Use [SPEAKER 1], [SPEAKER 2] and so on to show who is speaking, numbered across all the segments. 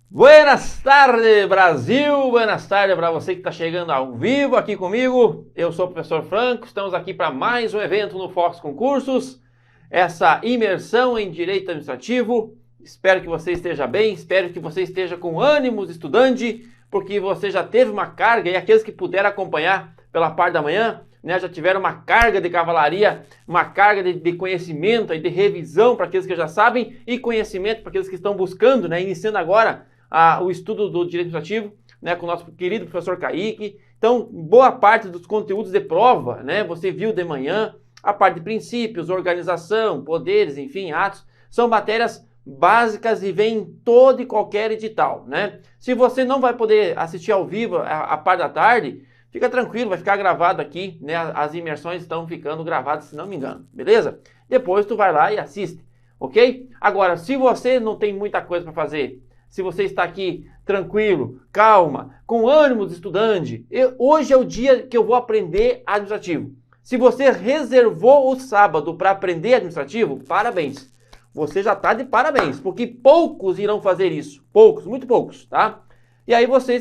[SPEAKER 1] Buenas tardes, Brasil! Buenas tardes para você que está chegando ao vivo aqui comigo. Eu sou o professor Franco, estamos aqui para mais um evento no Fox Concursos, essa imersão em Direito Administrativo. Espero que você esteja bem, espero que você esteja com ânimos estudante, porque você já teve uma carga, e aqueles que puderam acompanhar pela parte da manhã, né, já tiveram uma carga de cavalaria, uma carga de conhecimento e de revisão para aqueles que já sabem, e conhecimento para aqueles que estão buscando, né, iniciando agora o estudo do Direito Administrativo, né, com o nosso querido professor Kaique. Então, boa parte dos conteúdos de prova, né, você viu de manhã, a parte de princípios, organização, poderes, enfim, atos, são matérias básicas e vem em todo e qualquer edital, né? Se você não vai poder assistir ao vivo a parte da tarde, fica tranquilo, vai ficar gravado aqui, né? As imersões estão ficando gravadas, se não me engano, beleza? Depois tu vai lá e assiste, ok? Agora, se você não tem muita coisa para fazer, se você está aqui tranquilo, calma, com ânimo de estudante, hoje é o dia que eu vou aprender administrativo. Se você reservou o sábado para aprender administrativo, parabéns. Você já está de parabéns, porque poucos irão fazer isso. Poucos, muito poucos, tá? E aí você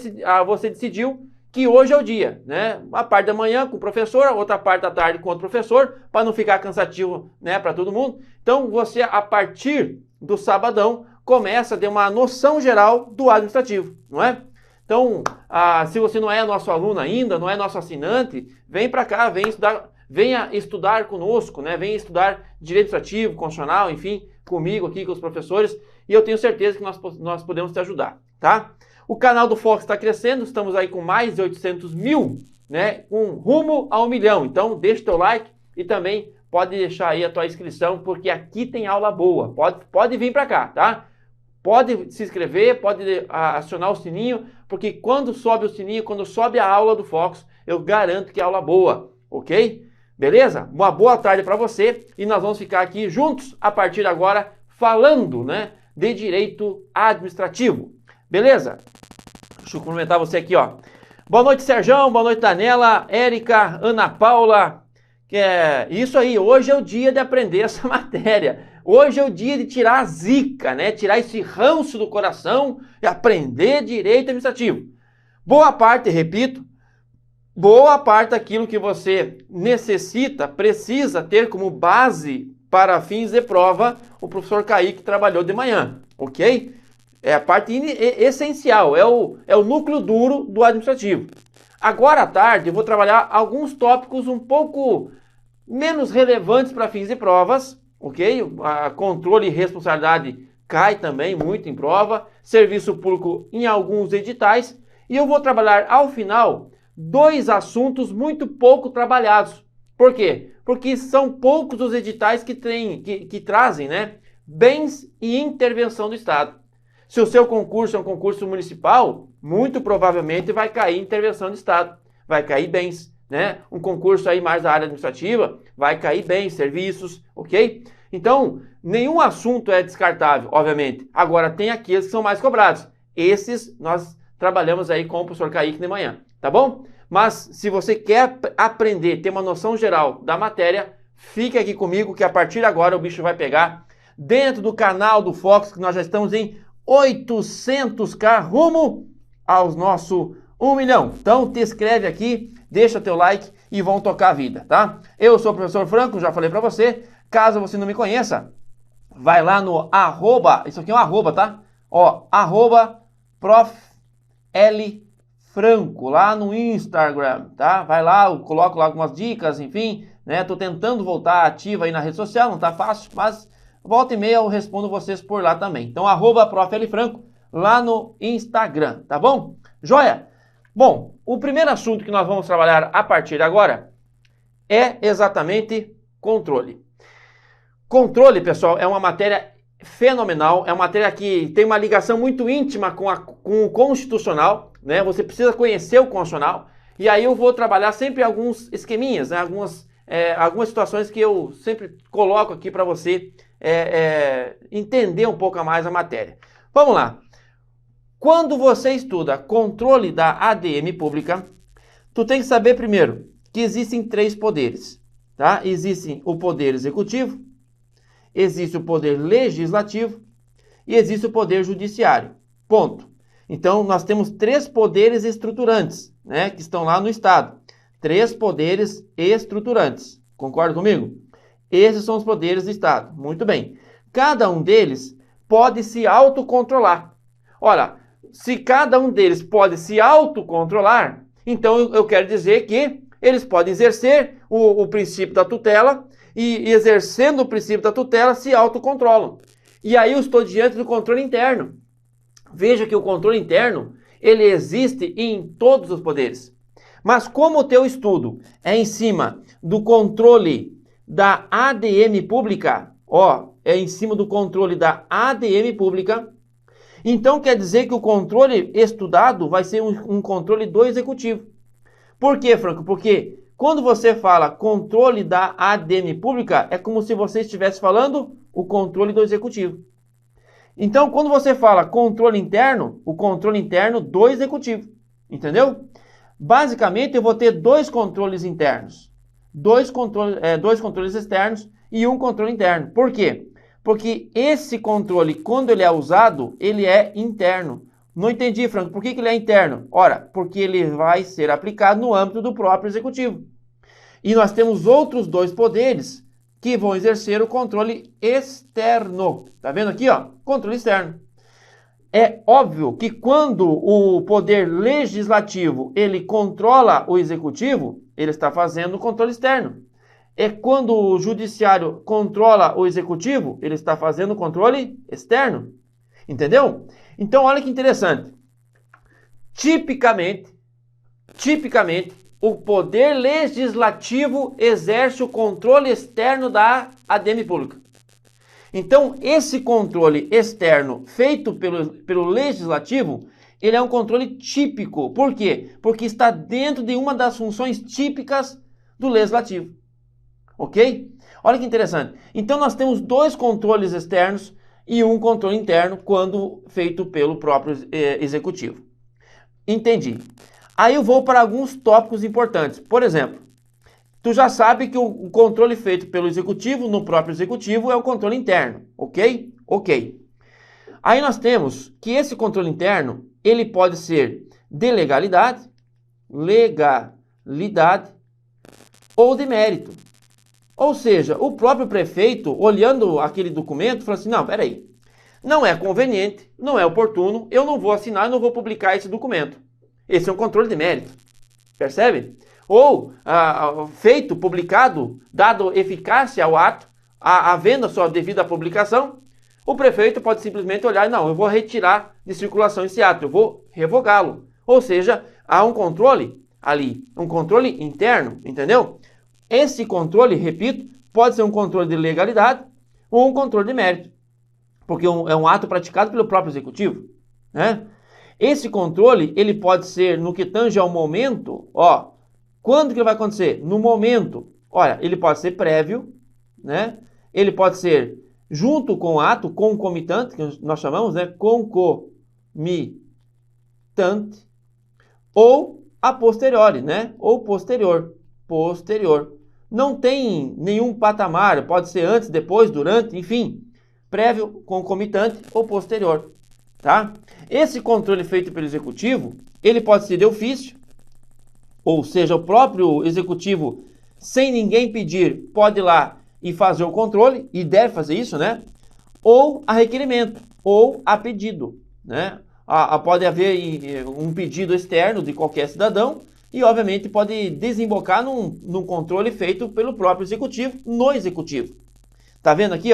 [SPEAKER 1] decidiu que hoje é o dia, né? Uma parte da manhã com o professor, a outra parte da tarde com outro professor, para não ficar cansativo, né, para todo mundo. Então você, a partir do sabadão, começa a ter uma noção geral do administrativo, não é? Então, se você não é nosso aluno ainda, não é nosso assinante, vem para cá, venha estudar conosco, né? Venha estudar Direito Administrativo, Constitucional, enfim, comigo aqui, com os professores, e eu tenho certeza que nós podemos te ajudar, tá? O canal do Fox está crescendo, estamos aí com mais de 800 mil, né? Com rumo a 1 milhão. Então, deixa o teu like e também pode deixar aí a tua inscrição, porque aqui tem aula boa. Pode vir para cá, tá? Pode se inscrever, pode acionar o sininho, porque quando sobe o sininho, quando sobe a aula do Fox, eu garanto que é aula boa, ok? Beleza? Uma boa tarde para você e nós vamos ficar aqui juntos a partir de agora falando, né, de direito administrativo. Beleza? Deixa eu cumprimentar você aqui, ó. Boa noite, Serjão. Boa noite, Daniela, Érica, Ana Paula. Isso aí, hoje é o dia de aprender essa matéria. Hoje é o dia de tirar a zica, né? Tirar esse ranço do coração e aprender direito administrativo. Boa parte, repito, boa parte daquilo que você necessita, precisa ter como base para fins de prova, o professor Kaique trabalhou de manhã, ok? É a parte essencial, é o núcleo duro do administrativo. Agora à tarde eu vou trabalhar alguns tópicos um pouco menos relevantes para fins de provas, ok? A controle e responsabilidade cai também muito em prova, serviço público em alguns editais, e eu vou trabalhar ao final dois assuntos muito pouco trabalhados. Por quê? Porque são poucos os editais que trazem, né, bens e intervenção do Estado. Se o seu concurso é um concurso municipal, muito provavelmente vai cair intervenção do Estado, vai cair bens, né? Um concurso aí mais da área administrativa, vai cair bens, serviços, ok? Então, nenhum assunto é descartável, obviamente. Agora, tem aqueles que são mais cobrados. Esses nós trabalhamos aí com o professor Kaique de manhã, tá bom? Mas se você quer aprender, ter uma noção geral da matéria, fique aqui comigo que a partir de agora o bicho vai pegar. Dentro do canal do Fox, que nós já estamos em 800k, rumo aos nosso 1 milhão. Então te inscreve aqui, deixa teu like e vão tocar a vida, tá? Eu sou o professor Franco, já falei para você. Caso você não me conheça, vai lá no arroba, isso aqui é um arroba, tá? Ó, arroba proflfranco, lá no Instagram, tá? Vai lá, eu coloco lá algumas dicas, enfim, né? Tô tentando voltar ativa aí na rede social, não tá fácil, mas volta e meia eu respondo vocês por lá também. Então, arroba proflfranco, lá no Instagram, tá bom? Joia? Bom, o primeiro assunto que nós vamos trabalhar a partir de agora é exatamente controle. Controle, pessoal, é uma matéria fenomenal, é uma matéria que tem uma ligação muito íntima com o constitucional, né? Você precisa conhecer o constitucional, e aí eu vou trabalhar sempre alguns esqueminhas, né? Algumas situações que eu sempre coloco aqui para você entender um pouco mais a matéria. Vamos lá. Quando você estuda controle da ADM pública, tu tem que saber primeiro que existem 3 poderes, tá? Existe o poder executivo, existe o poder legislativo e existe o poder judiciário. Ponto. Então, nós temos 3 poderes estruturantes, né, que estão lá no Estado. 3 poderes estruturantes. Concorda comigo? Esses são os poderes do Estado. Muito bem. Cada um deles pode se autocontrolar. Ora, se cada um deles pode se autocontrolar, então eu quero dizer que eles podem exercer o princípio da tutela e, exercendo o princípio da tutela, se autocontrolam. E aí eu estou diante do controle interno. Veja que o controle interno, ele existe em todos os poderes. Mas como o teu estudo é em cima do controle da ADM pública, é em cima do controle da ADM pública, então quer dizer que o controle estudado vai ser um controle do executivo. Por quê, Franco? Porque quando você fala controle da ADM pública, é como se você estivesse falando o controle do executivo. Então, quando você fala controle interno, o controle interno do executivo, entendeu? Basicamente, eu vou ter 2 controles internos, 2 controles externos e um controle interno. Por quê? Porque esse controle, quando ele é usado, ele é interno. Não entendi, Franco, por que ele é interno? Ora, porque ele vai ser aplicado no âmbito do próprio executivo. E nós temos outros 2 poderes que vão exercer o controle externo. Tá vendo aqui, controle externo. É óbvio que quando o poder legislativo ele controla o executivo, ele está fazendo o controle externo. É quando o judiciário controla o executivo, ele está fazendo o controle externo. Entendeu? Então, olha que interessante. Tipicamente, o poder legislativo exerce o controle externo da ADM pública. Então, esse controle externo feito pelo legislativo, ele é um controle típico. Por quê? Porque está dentro de uma das funções típicas do legislativo. Ok? Olha que interessante. Então, nós temos 2 controles externos e um controle interno quando feito pelo próprio executivo. Entendi. Aí eu vou para alguns tópicos importantes. Por exemplo, tu já sabe que o controle feito pelo executivo, no próprio executivo, é o controle interno, ok? Ok. Aí nós temos que esse controle interno, ele pode ser de legalidade ou de mérito. Ou seja, o próprio prefeito, olhando aquele documento, fala assim, não, peraí, não é conveniente, não é oportuno, eu não vou assinar, não vou publicar esse documento. Esse é um controle de mérito, percebe? Ou feito, publicado, dado eficácia ao ato, havendo a sua devida publicação, o prefeito pode simplesmente olhar, não, eu vou retirar de circulação esse ato, eu vou revogá-lo. Ou seja, há um controle ali, um controle interno, entendeu? Esse controle, repito, pode ser um controle de legalidade ou um controle de mérito, porque é um ato praticado pelo próprio executivo, né? Esse controle, ele pode ser no que tange ao momento, quando que ele vai acontecer? No momento. Olha, ele pode ser prévio, né? Ele pode ser junto com o ato, concomitante, que nós chamamos, né? Concomitante, ou a posteriori, né? Ou posterior. Não tem nenhum patamar, pode ser antes, depois, durante, enfim. Prévio, concomitante ou posterior, tá? Esse controle feito pelo executivo, ele pode ser de ofício, ou seja, o próprio executivo, sem ninguém pedir, pode ir lá e fazer o controle, e deve fazer isso, né? Ou a requerimento, ou a pedido, né? Pode haver um pedido externo de qualquer cidadão, e obviamente pode desembocar num controle feito pelo próprio executivo, no executivo. Tá vendo aqui,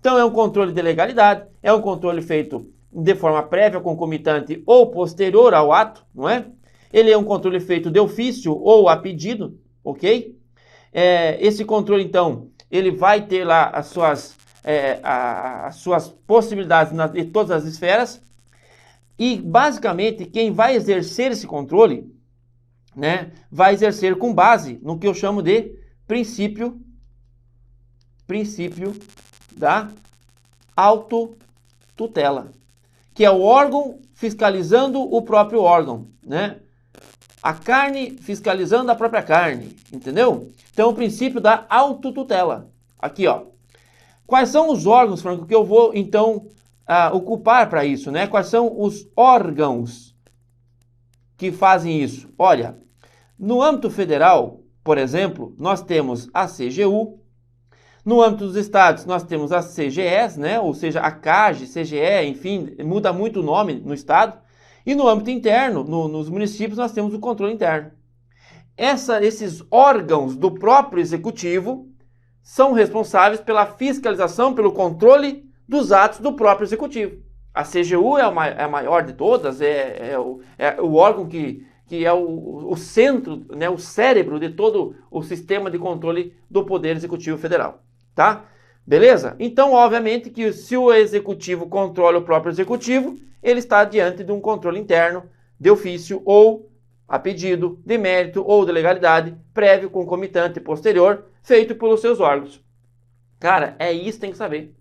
[SPEAKER 1] Então é um controle de legalidade, é um controle feito de forma prévia, concomitante ou posterior ao ato, não é? Ele é um controle feito de ofício ou a pedido, ok? Esse controle, então, ele vai ter lá as suas possibilidades de todas as esferas. E, basicamente, quem vai exercer esse controle, né, vai exercer com base no que eu chamo de princípio da autotutela, que é o órgão fiscalizando o próprio órgão, né? A carne fiscalizando a própria carne, entendeu? Então, o princípio da autotutela. Aqui, Quais são os órgãos, Franco, que eu vou, então, ocupar para isso, né? Quais são os órgãos que fazem isso? Olha, no âmbito federal, por exemplo, nós temos a CGU. No âmbito dos estados, nós temos as CGEs, né? Ou seja, a CAGE, CGE, enfim, muda muito o nome no estado. E no âmbito interno, nos municípios, nós temos o controle interno. Esses órgãos do próprio executivo são responsáveis pela fiscalização, pelo controle dos atos do próprio executivo. A CGU é a maior de todas, é o órgão que é o centro, né, o cérebro de todo o sistema de controle do Poder Executivo Federal, tá? Beleza? Então, obviamente que se o executivo controla o próprio executivo, ele está diante de um controle interno, de ofício ou a pedido, de mérito ou de legalidade, prévio, concomitante e posterior, feito pelos seus órgãos. Cara, é isso que tem que saber.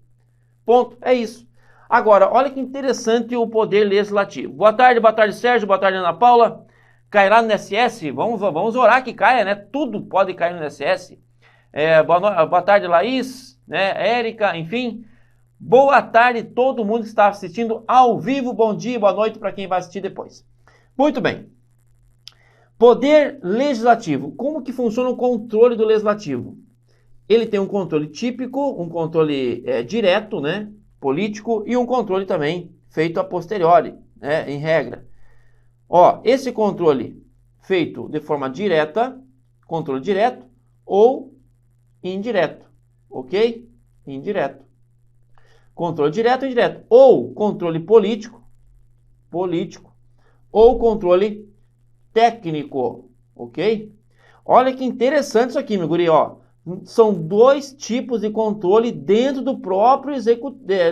[SPEAKER 1] Ponto, é isso. Agora, olha que interessante o Poder Legislativo. Boa tarde Sérgio, boa tarde Ana Paula. Cairá no INSS? Vamos orar que caia, né? Tudo pode cair no INSS. Boa tarde, Laís, né? Érica, enfim. Boa tarde todo mundo que está assistindo ao vivo. Bom dia, boa noite para quem vai assistir depois. Muito bem. Poder Legislativo. Como que funciona o controle do Legislativo? Ele tem um controle típico, um controle direto, né? Político, e um controle também feito a posteriori, né? Em regra. Ó, esse controle feito de forma direta, controle direto ou indireto, ok? Indireto. Controle direto ou indireto. Ou controle político, ou controle técnico, ok? Olha que interessante isso aqui, meu guri, ó. São dois tipos de controle dentro do próprio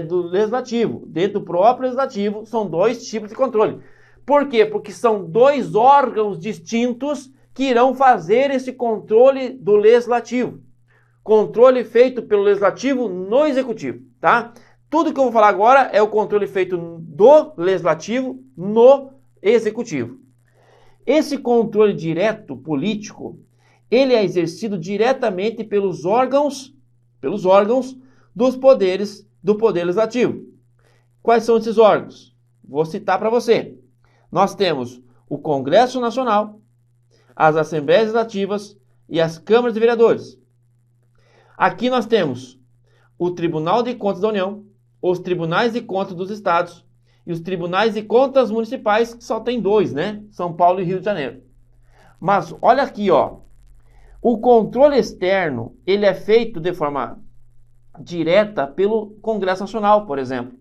[SPEAKER 1] do legislativo. Dentro do próprio legislativo, são dois tipos de controle. Por quê? Porque são dois órgãos distintos que irão fazer esse controle do legislativo. Controle feito pelo legislativo no executivo, tá? Tudo que eu vou falar agora é o controle feito do legislativo no executivo. Esse controle direto político, ele é exercido diretamente pelos órgãos dos poderes do Poder Legislativo. Quais são esses órgãos? Vou citar para você. Nós temos o Congresso Nacional, as Assembleias Legislativas e as Câmaras de Vereadores. Aqui nós temos o Tribunal de Contas da União, os Tribunais de Contas dos Estados e os Tribunais de Contas Municipais, que só tem dois, né? São Paulo e Rio de Janeiro. Mas olha aqui, ó. O controle externo, ele é feito de forma direta pelo Congresso Nacional, por exemplo,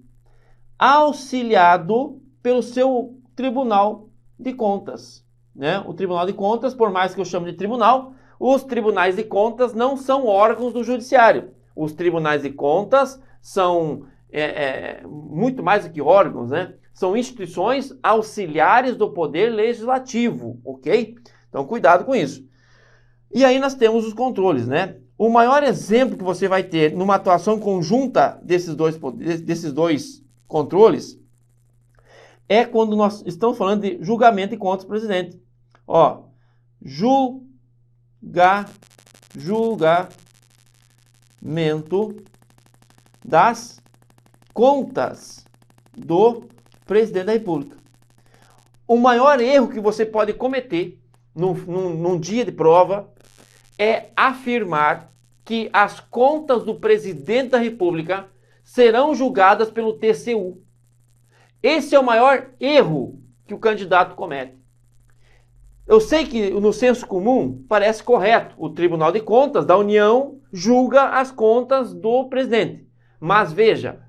[SPEAKER 1] auxiliado pelo seu Tribunal de Contas, né? O Tribunal de Contas, por mais que eu chame de tribunal, os tribunais de contas não são órgãos do judiciário. Os tribunais de contas são muito mais do que órgãos, né? São instituições auxiliares do Poder Legislativo, ok? Então, cuidado com isso. E aí nós temos os controles, né? O maior exemplo que você vai ter numa atuação conjunta desses dois controles é quando nós estamos falando de julgamento de contas do presidente. Ó, julgamento das contas do presidente da República. O maior erro que você pode cometer num dia de prova é afirmar que as contas do presidente da República serão julgadas pelo TCU. Esse é o maior erro que o candidato comete. Eu sei que no senso comum parece correto. O Tribunal de Contas da União julga as contas do presidente. Mas veja,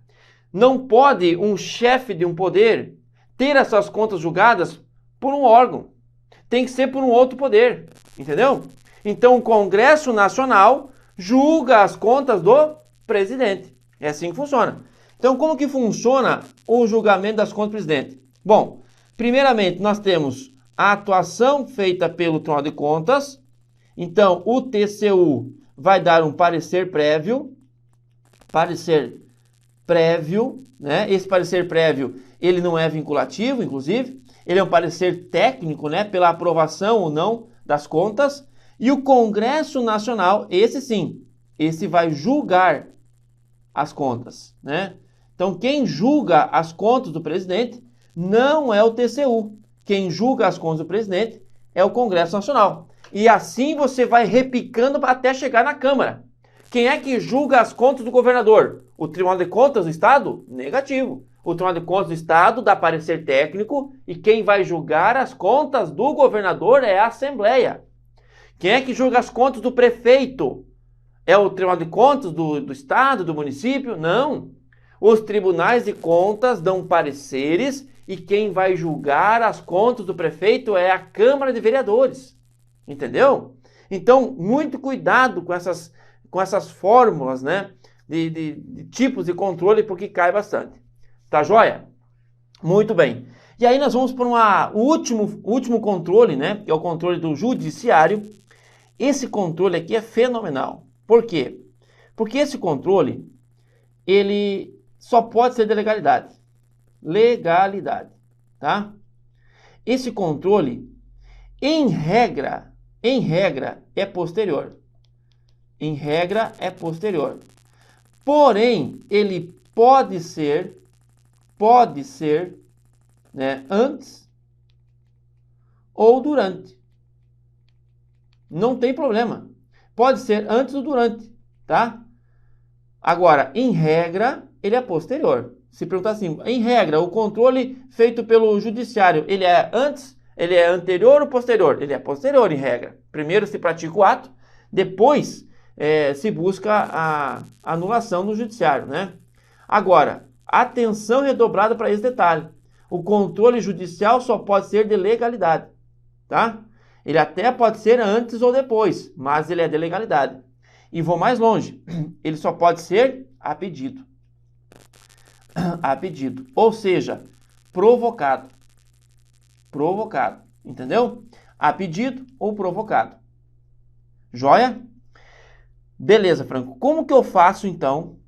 [SPEAKER 1] não pode um chefe de um poder ter essas contas julgadas por um órgão. Tem que ser por um outro poder, entendeu? Então o Congresso Nacional julga as contas do presidente. É assim que funciona. Então como que funciona o julgamento das contas do presidente? Bom, primeiramente nós temos a atuação feita pelo Tribunal de Contas. Então o TCU vai dar um parecer prévio, né? Esse parecer prévio, ele não é vinculativo, inclusive. Ele é um parecer técnico, né? Pela aprovação ou não das contas. E o Congresso Nacional, esse sim, esse vai julgar as contas, né? Então, quem julga as contas do presidente não é o TCU. Quem julga as contas do presidente é o Congresso Nacional. E assim você vai repicando até chegar na Câmara. Quem é que julga as contas do governador? O Tribunal de Contas do Estado? Negativo. O Tribunal de Contas do Estado dá parecer técnico e quem vai julgar as contas do governador é a Assembleia. Quem é que julga as contas do prefeito? É o Tribunal de Contas do Estado, do município? Não. Os tribunais de contas dão pareceres e quem vai julgar as contas do prefeito é a Câmara de Vereadores. Entendeu? Então, muito cuidado com essas fórmulas, né? De tipos de controle, porque cai bastante. Tá joia? Muito bem. E aí nós vamos para o último controle, né? Que é o controle do judiciário. Esse controle aqui é fenomenal. Por quê? Porque esse controle, ele só pode ser de legalidade. Legalidade, tá? Esse controle, em regra, é posterior. Em regra, é posterior. Porém, ele pode ser, né, antes ou durante. Não tem problema. Pode ser antes ou durante, tá? Agora, em regra, ele é posterior. Se perguntar assim, em regra, o controle feito pelo judiciário, ele é antes, ele é anterior ou posterior? Ele é posterior, em regra. Primeiro se pratica o ato, depois se busca a anulação no judiciário, né? Agora, atenção redobrada para esse detalhe. O controle judicial só pode ser de legalidade, tá? Ele até pode ser antes ou depois, mas ele é de legalidade. E vou mais longe, ele só pode ser a pedido. A pedido, ou seja, provocado. Provocado, entendeu? A pedido ou provocado. Joia? Beleza, Franco. Como que eu faço, então?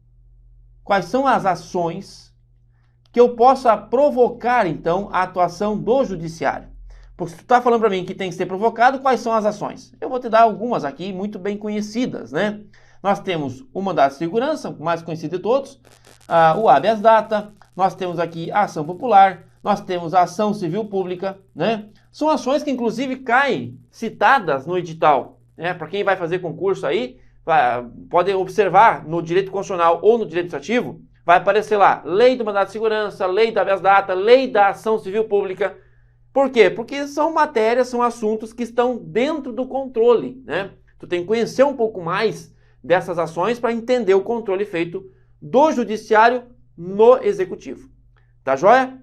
[SPEAKER 1] Quais são as ações que eu possa provocar, então, a atuação do judiciário? Porque se tu está falando para mim que tem que ser provocado, quais são as ações? Eu vou te dar algumas aqui, muito bem conhecidas, né? Nós temos o mandado de segurança, o mais conhecido de todos, o habeas data, nós temos aqui a ação popular, nós temos a ação civil pública, né? São ações que, inclusive, caem citadas no edital, né? Para quem vai fazer concurso aí, pode observar no direito constitucional ou no direito administrativo, vai aparecer lá, lei do mandado de segurança, lei da habeas data, lei da ação civil pública. Por quê? Porque são matérias, são assuntos que estão dentro do controle, né? Tu tem que conhecer um pouco mais dessas ações para entender o controle feito do judiciário no executivo. Tá joia?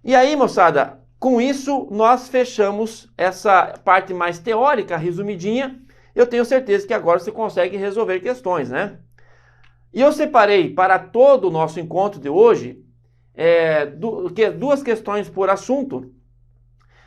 [SPEAKER 1] E aí, moçada, com isso nós fechamos essa parte mais teórica, resumidinha. Eu tenho certeza que agora você consegue resolver questões, né? E eu separei para todo o nosso encontro de hoje duas questões por assunto,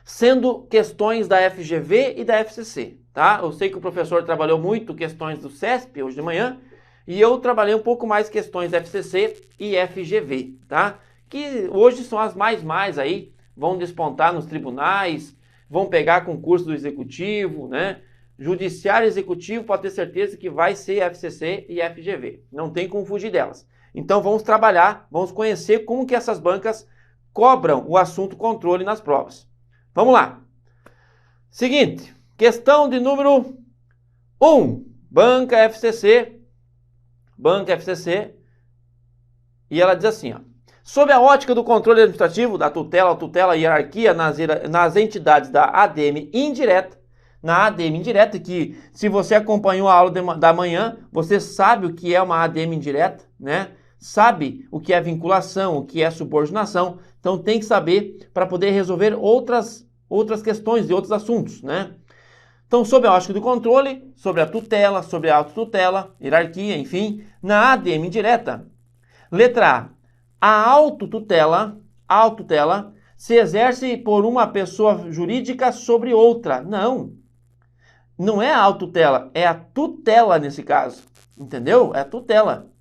[SPEAKER 1] sendo questões da FGV e da FCC, tá? Eu sei que o professor trabalhou muito questões do CESP hoje de manhã, e eu trabalhei um pouco mais questões FCC e FGV, tá? Que hoje são as mais aí, vão despontar nos tribunais, vão pegar concurso do executivo, né? Judiciário executivo pode ter certeza que vai ser FCC e FGV, não tem como fugir delas. Então vamos trabalhar, vamos conhecer como que essas bancas cobram o assunto controle nas provas. Vamos lá. Seguinte, questão de número 1. Banca FCC, e ela diz assim, ó. Sob a ótica do controle administrativo, da tutela e hierarquia nas entidades da ADM indireta, na ADM indireta, que se você acompanhou a aula da manhã, você sabe o que é uma ADM indireta, né? Sabe o que é vinculação, o que é subordinação. Então tem que saber para poder resolver outras questões e outros assuntos, né? Então, sob a ótica do controle, sobre a tutela, sobre a autotutela, hierarquia, enfim, na ADM indireta. Letra A. A autotutela se exerce por uma pessoa jurídica sobre outra. Não é a autotutela, é a tutela nesse caso. Entendeu? É a tutela.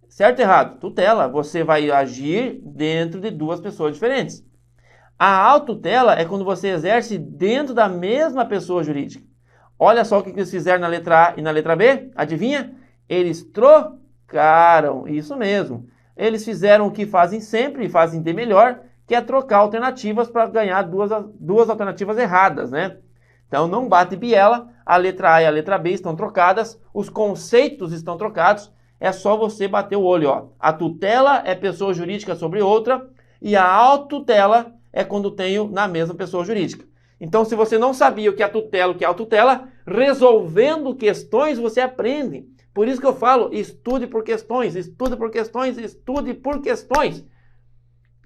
[SPEAKER 1] Certo ou errado? Tutela. Você vai agir dentro de duas pessoas diferentes. A autotutela é quando você exerce dentro da mesma pessoa jurídica. Olha só o que eles fizeram na letra A e na letra B. Adivinha? Eles trocaram. Isso mesmo. eles fizeram o que fazem sempre e fazem de melhor, que é trocar alternativas para ganhar duas alternativas erradas, né? Então não bate biela, a letra A e a letra B estão trocadas, os conceitos estão trocados, é só você bater o olho, ó. A tutela é pessoa jurídica sobre outra e a autotutela é quando tenho na mesma pessoa jurídica. Então, se você não sabia o que é a tutela, o que é a autotutela, resolvendo questões você aprende. Por isso que eu falo, estude por questões, estude por questões, estude por questões.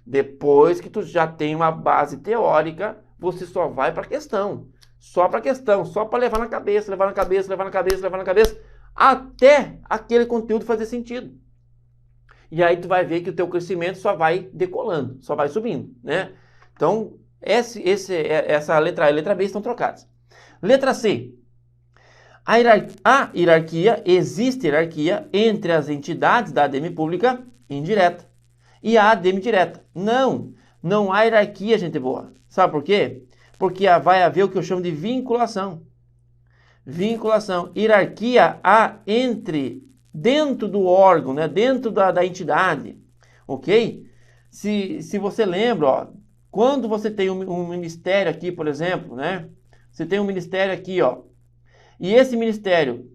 [SPEAKER 1] Depois que tu já tem uma base teórica, você só vai para a questão. Só para a questão, só para levar na cabeça, levar na cabeça, levar na cabeça, levar na cabeça, até aquele conteúdo fazer sentido. E aí tu vai ver que o teu crescimento só vai decolando, só vai subindo, né? Então, essa letra A e letra B estão trocadas. Letra C. Existe hierarquia entre as entidades da ADM pública indireta e a ADM direta. Não há hierarquia, gente boa. Sabe por quê? Porque vai haver o que eu chamo de vinculação. Vinculação. Hierarquia há dentro do órgão, né? Dentro da entidade. Ok? Se você lembra, ó, quando você tem um ministério aqui, por exemplo, né? Você tem um ministério aqui, ó. E esse ministério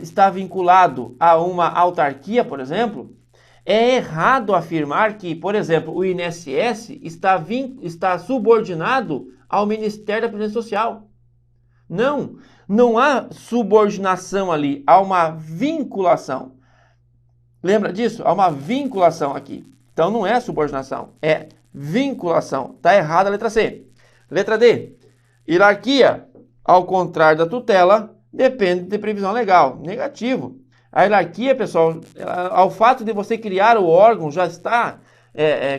[SPEAKER 1] está vinculado a uma autarquia, por exemplo, é errado afirmar que, por exemplo, o INSS está subordinado ao Ministério da Previdência Social. Não há subordinação ali, há uma vinculação. Lembra disso? Há uma vinculação aqui. Então não é subordinação, é vinculação. Está errada a letra C. Letra D. Hierarquia, ao contrário da tutela, depende de previsão legal. Negativo. A hierarquia, pessoal, ao fato de você criar o órgão, já está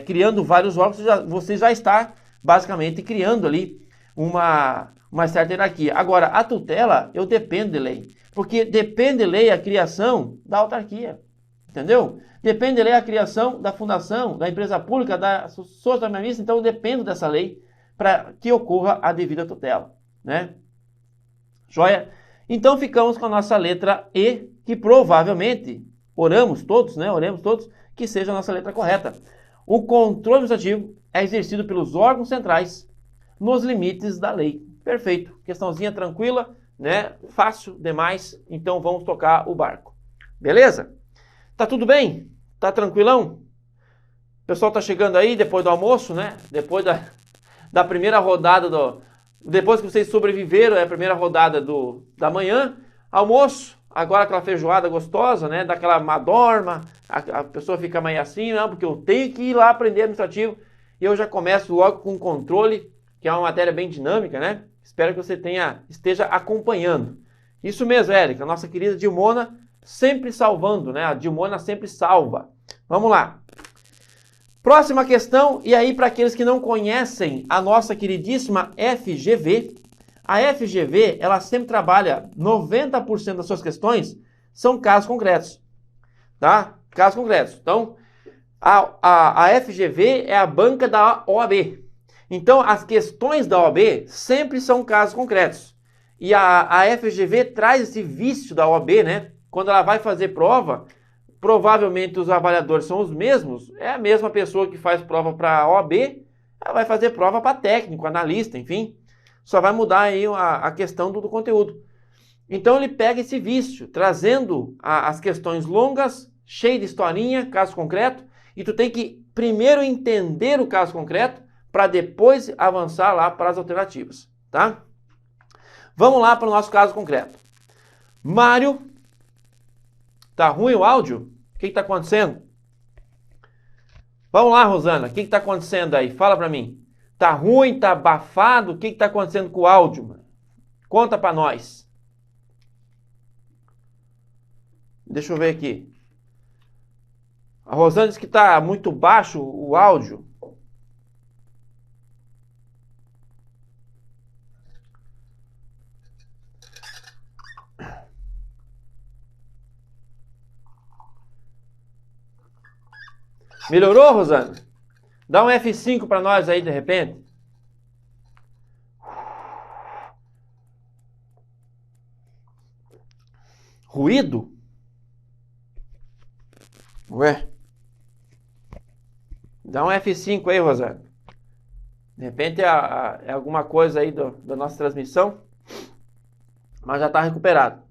[SPEAKER 1] criando vários órgãos, você já está basicamente criando ali uma certa hierarquia. Agora, a tutela, eu dependo de lei. Porque depende de lei a criação da autarquia. Entendeu? Depende de lei a criação da fundação, da empresa pública, da sociedade mista. Então, eu dependo dessa lei para que ocorra a devida tutela, né? Joia? Então, ficamos com a nossa letra E, que provavelmente, oramos todos, que seja a nossa letra correta. O controle administrativo é exercido pelos órgãos centrais nos limites da lei. Perfeito. Questãozinha tranquila, né? Fácil demais. Então, vamos tocar o barco. Beleza? Tá tudo bem? Tá tranquilão? O pessoal tá chegando aí depois do almoço, né? Depois da primeira rodada depois que vocês sobreviveram, é a primeira rodada da manhã, almoço, agora aquela feijoada gostosa, né? Daquela madorma, a pessoa fica meio assim, não, porque eu tenho que ir lá aprender administrativo, e eu já começo logo com controle, que é uma matéria bem dinâmica, né? Espero que você esteja acompanhando. Isso mesmo, Érica, nossa querida Dilmona, sempre salvando, né? A Dilmona sempre salva. Vamos lá. Próxima questão, e aí para aqueles que não conhecem a nossa queridíssima FGV, a FGV, ela sempre trabalha, 90% das suas questões são casos concretos, tá? Casos concretos. Então, a FGV é a banca da OAB. Então, as questões da OAB sempre são casos concretos. E a FGV traz esse vício da OAB, né? Quando ela vai fazer prova, provavelmente os avaliadores são os mesmos, é a mesma pessoa que faz prova para a OAB, ela vai fazer prova para técnico, analista, enfim, só vai mudar aí a questão do conteúdo. Então ele pega esse vício, trazendo as questões longas, cheias de historinha, caso concreto, e tu tem que primeiro entender o caso concreto, para depois avançar lá para as alternativas, tá? Vamos lá para o nosso caso concreto. Mário, tá ruim o áudio? O que está acontecendo? Vamos lá, Rosana, o que está acontecendo aí? Fala para mim. Tá ruim, tá abafado? O que está acontecendo com o áudio? Conta para nós. Deixa eu ver aqui. A Rosana disse que está muito baixo o áudio. Melhorou, Rosana? Dá um F5 para nós aí, de repente. Ruído? Ué? Dá um F5 aí, Rosana. De repente é alguma coisa aí da nossa transmissão, mas já está recuperado.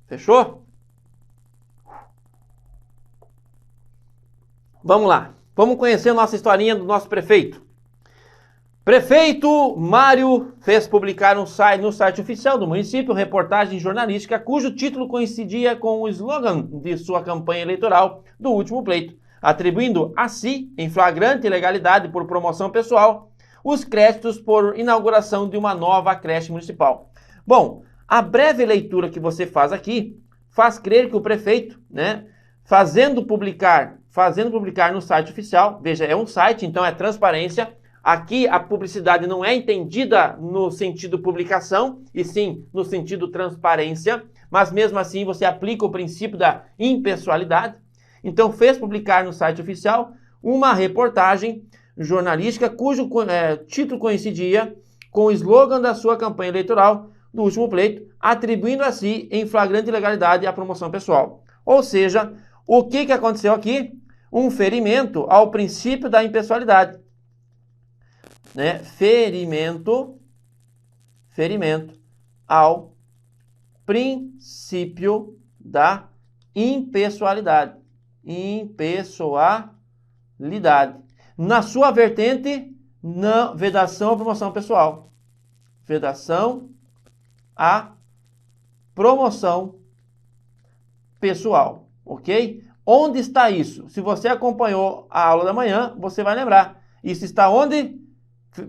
[SPEAKER 1] Fechou? Vamos lá. Vamos conhecer a nossa historinha do nosso prefeito. Prefeito Mário fez publicar no site oficial do município reportagem jornalística cujo título coincidia com o slogan de sua campanha eleitoral do último pleito, atribuindo a si, em flagrante ilegalidade por promoção pessoal, os créditos por inauguração de uma nova creche municipal. Bom, a breve leitura que você faz aqui faz crer que o prefeito, né, fazendo publicar no site oficial, veja, é um site, então é transparência. Aqui a publicidade não é entendida no sentido publicação, e sim no sentido transparência, mas mesmo assim você aplica o princípio da impessoalidade. Então fez publicar no site oficial uma reportagem jornalística cujo título coincidia com o slogan da sua campanha eleitoral do último pleito, atribuindo a si em flagrante ilegalidade a promoção pessoal. Ou seja, o que aconteceu aqui? Um ferimento ao princípio da impessoalidade. Né? Ferimento ao princípio da impessoalidade. Na sua vertente, não, vedação à promoção pessoal. Vedação à promoção pessoal, ok? Onde está isso? Se você acompanhou a aula da manhã, você vai lembrar. Isso está onde?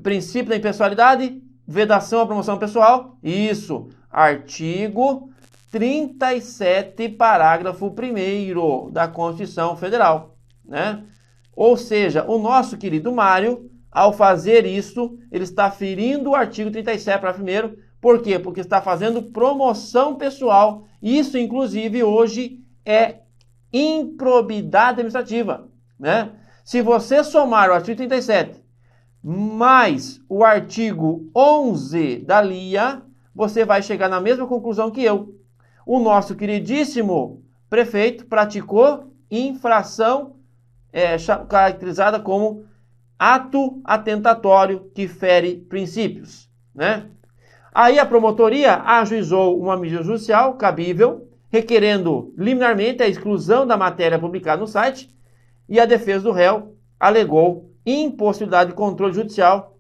[SPEAKER 1] Princípio da impessoalidade, vedação à promoção pessoal. Isso, artigo 37, parágrafo 1º da Constituição Federal, né? Ou seja, o nosso querido Mário, ao fazer isso, ele está ferindo o artigo 37, parágrafo 1º. Por quê? Porque está fazendo promoção pessoal. Isso, inclusive, hoje é improbidade administrativa, né? Se você somar o artigo 37 mais o artigo 11 da LIA, você vai chegar na mesma conclusão que eu. O nosso queridíssimo prefeito praticou infração caracterizada como ato atentatório que fere princípios, né? Aí a promotoria ajuizou uma medida judicial cabível, requerendo liminarmente a exclusão da matéria publicada no site, e a defesa do réu alegou impossibilidade de controle judicial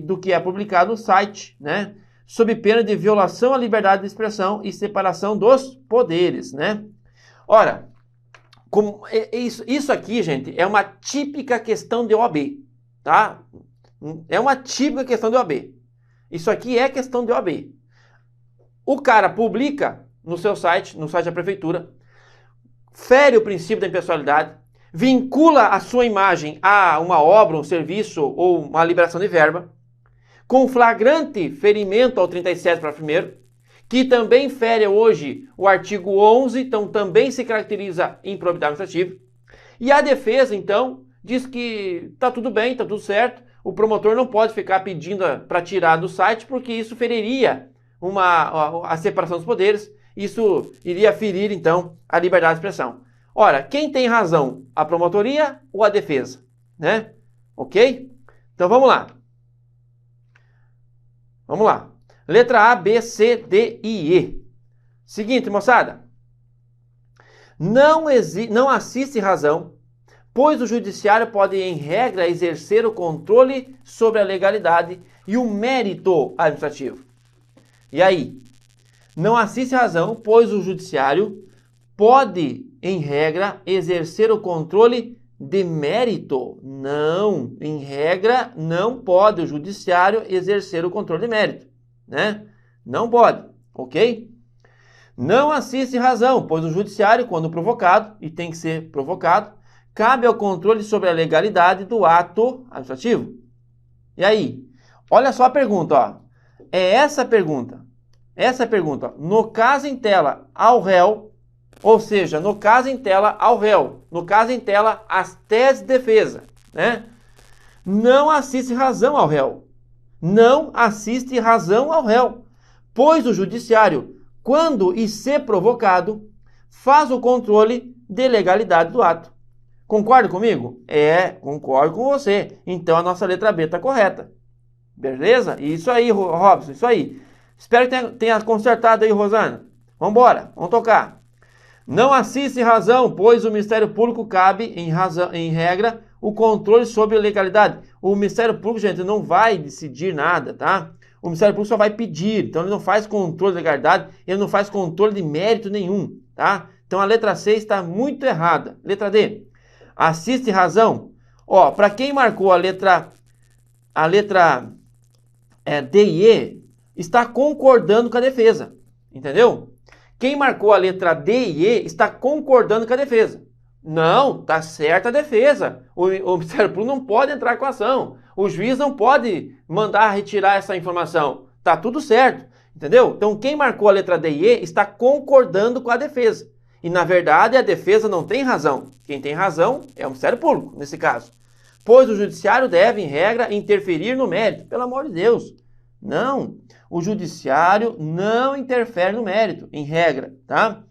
[SPEAKER 1] do que é publicado no site, né, sob pena de violação à liberdade de expressão e separação dos poderes, né? Ora, isso aqui, gente, é uma típica questão de OAB, tá? É uma típica questão de OAB. Isso aqui é questão de OAB. O cara publica no seu site, no site da prefeitura, fere o princípio da impessoalidade, vincula a sua imagem a uma obra, um serviço ou uma liberação de verba, com flagrante ferimento ao 37, parágrafo 1º, que também fere hoje o artigo 11, então também se caracteriza improbidade administrativa. E a defesa, então, diz que está tudo bem, está tudo certo, o promotor não pode ficar pedindo para tirar do site, porque isso feriria a separação dos poderes, isso iria ferir, então, a liberdade de expressão. Ora, quem tem razão? A promotoria ou a defesa? Né? Ok? Então vamos lá. Vamos lá. Letra A, B, C, D e E. Seguinte, moçada. Não assiste razão, pois o judiciário pode, em regra, exercer o controle sobre a legalidade e o mérito administrativo. E aí? Não assiste razão, pois o judiciário pode, em regra, exercer o controle de mérito. Não, em regra, não pode o judiciário exercer o controle de mérito, né? Não pode, ok? Não assiste razão, pois o judiciário, quando provocado, e tem que ser provocado, cabe ao controle sobre a legalidade do ato administrativo. E aí? Olha só a pergunta, ó. É essa a pergunta. Essa é a pergunta. No caso em tela ao réu, ou seja, no caso em tela ao réu, no caso em tela as teses de defesa, né? Não assiste razão ao réu. Não assiste razão ao réu, pois o judiciário quando e se provocado, faz o controle de legalidade do ato. Concorda comigo? Concordo com você. Então a nossa letra B está correta. Beleza? Isso aí, Robson, isso aí. Espero que tenha consertado aí, Rosana. Vamos embora, vamos tocar. Não assiste razão, pois o Ministério Público cabe, em regra, o controle sobre a legalidade. O Ministério Público, gente, não vai decidir nada, tá? O Ministério Público só vai pedir, então ele não faz controle de legalidade, ele não faz controle de mérito nenhum, tá? Então a letra C está muito errada. Letra D, assiste razão. Ó, para quem marcou a letra D e E, está concordando com a defesa, entendeu? Quem marcou a letra D e E está concordando com a defesa. Não, tá certa a defesa. O Ministério Público não pode entrar com a ação. O juiz não pode mandar retirar essa informação. Tá tudo certo, entendeu? Então quem marcou a letra D e E está concordando com a defesa. E na verdade a defesa não tem razão. Quem tem razão é o Ministério Público, nesse caso. Pois o judiciário deve, em regra, interferir no mérito. Pelo amor de Deus. Não, o judiciário não interfere no mérito, em regra, tá?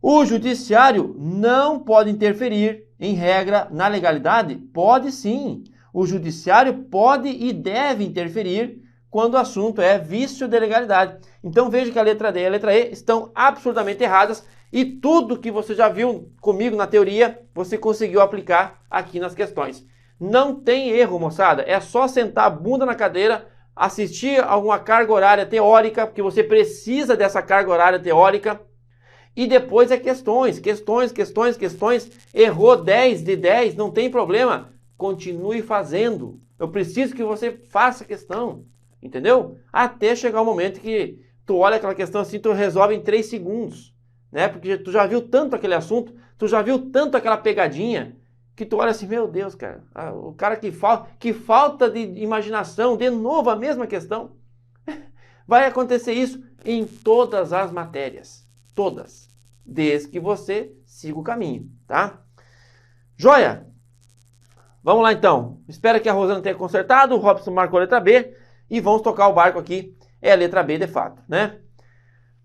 [SPEAKER 1] O judiciário não pode interferir, em regra, na legalidade? Pode sim. O judiciário pode e deve interferir quando o assunto é vício de legalidade. Então veja que a letra D e a letra E estão absolutamente erradas e tudo que você já viu comigo na teoria, você conseguiu aplicar aqui nas questões. Não tem erro, moçada. É só sentar a bunda na cadeira, assistir alguma carga horária teórica, porque você precisa dessa carga horária teórica, e depois é questões. Errou 10 de 10, não tem problema. Continue fazendo. Eu preciso que você faça a questão, entendeu? Até chegar o momento que tu olha aquela questão assim, tu resolve em 3 segundos, né? Porque tu já viu tanto aquele assunto, tu já viu tanto aquela pegadinha, que tu olha assim, meu Deus, cara, o cara que falta de imaginação, de novo a mesma questão. Vai acontecer isso em todas as matérias, todas, desde que você siga o caminho, tá? Joia? Vamos lá então, espero que a Rosana tenha consertado, o Robson marcou a letra B, e vamos tocar o barco aqui, é a letra B de fato, né?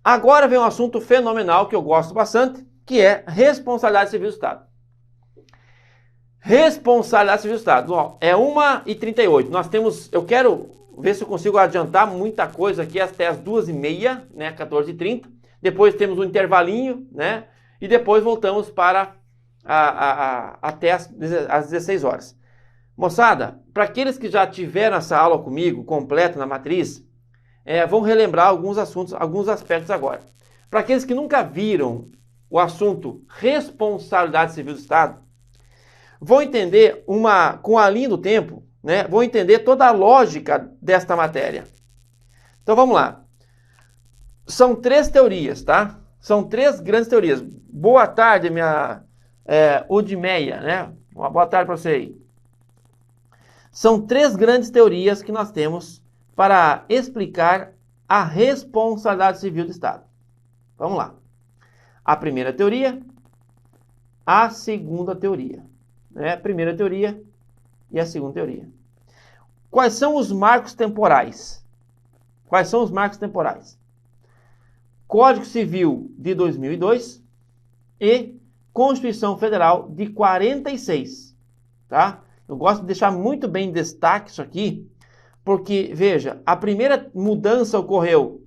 [SPEAKER 1] Agora vem um assunto fenomenal que eu gosto bastante, que é responsabilidade civil do Estado. Responsabilidade civil do Estado. Ó, é 1h38. Nós temos, eu quero ver se eu consigo adiantar muita coisa aqui até as 2h30, né, 14h30. Depois temos um intervalinho, né, e depois voltamos para até as 16 horas. Moçada, para aqueles que já tiveram essa aula comigo, completa na matriz, vão relembrar alguns assuntos, alguns aspectos agora. Para aqueles que nunca viram o assunto responsabilidade civil do Estado, vão entender com a linha do tempo, né? Vão entender toda a lógica desta matéria. Então vamos lá. São 3 teorias, tá? São 3 grandes teorias. Boa tarde, minha Udmeia, né? Uma boa tarde para você aí. São 3 grandes teorias que nós temos para explicar a responsabilidade civil do Estado. Vamos lá. A primeira teoria, a segunda teoria. A primeira teoria e a segunda teoria. Quais são os marcos temporais? Quais são os marcos temporais? Código Civil de 2002 e Constituição Federal de 46. Tá? Eu gosto de deixar muito bem em destaque isso aqui, porque, veja, a primeira mudança ocorreu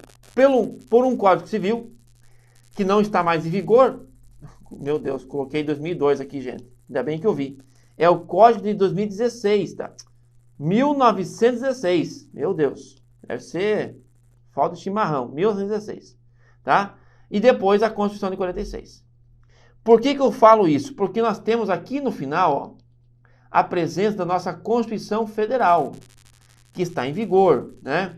[SPEAKER 1] por um Código Civil que não está mais em vigor. Meu Deus, coloquei 2002 aqui, gente. Ainda bem que eu vi. É o Código de 2016, tá? 1916. Meu Deus. Deve ser falta de chimarrão. 1916. Tá? E depois a Constituição de 46. Por que eu falo isso? Porque nós temos aqui no final, ó, a presença da nossa Constituição Federal, que está em vigor, né?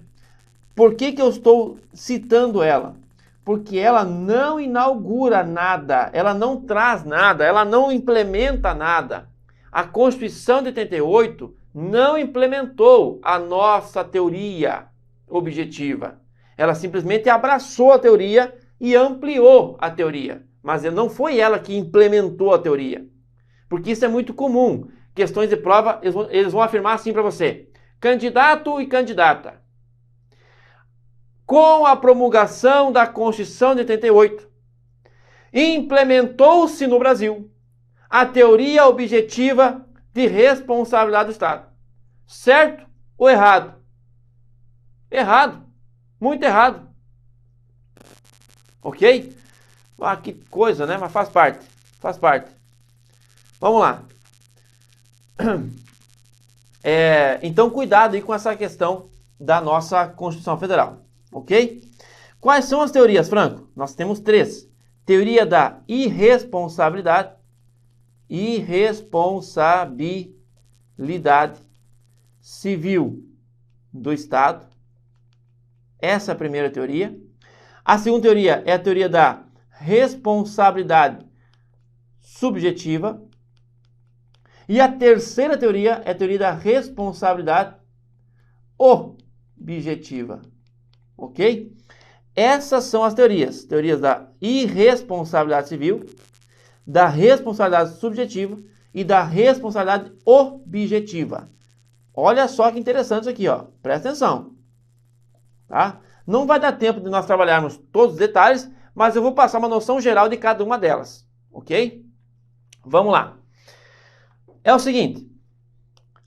[SPEAKER 1] Por que eu estou citando ela? Porque ela não inaugura nada, ela não traz nada, ela não implementa nada. A Constituição de 88 não implementou a nossa teoria objetiva. Ela simplesmente abraçou a teoria e ampliou a teoria. Mas não foi ela que implementou a teoria. Porque isso é muito comum. Questões de prova, eles vão afirmar assim para você. Candidato e candidata. com a promulgação da Constituição de 88, implementou-se no Brasil a teoria objetiva de responsabilidade do Estado. Certo ou errado? Errado. Muito errado. Ok? Ah, que coisa, né? Mas faz parte. Faz parte. Vamos lá. Então, cuidado aí com essa questão da nossa Constituição Federal. Ok? Quais são as teorias, Franco? Nós temos 3. Teoria da irresponsabilidade. Irresponsabilidade civil do Estado. Essa é a primeira teoria. A segunda teoria é a teoria da responsabilidade subjetiva. E a terceira teoria é a teoria da responsabilidade objetiva. Ok? Essas são as teorias. Teorias da irresponsabilidade civil, da responsabilidade subjetiva e da responsabilidade objetiva. Olha só que interessante isso aqui, ó. Presta atenção. Tá? Não vai dar tempo de nós trabalharmos todos os detalhes, mas eu vou passar uma noção geral de cada uma delas. Ok? Vamos lá. É o seguinte.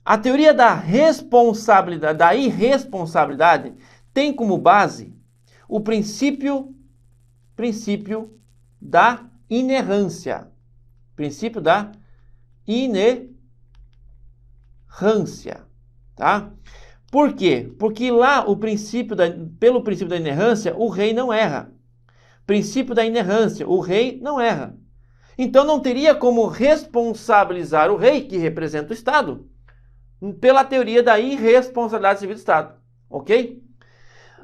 [SPEAKER 1] A teoria da responsabilidade, da irresponsabilidade, tem como base o princípio da inerrância. Princípio da inerrância, tá? Por quê? Porque lá pelo princípio da inerrância, o rei não erra. Princípio da inerrância, o rei não erra. Então não teria como responsabilizar o rei, que representa o Estado, pela teoria da irresponsabilidade civil do Estado, ok?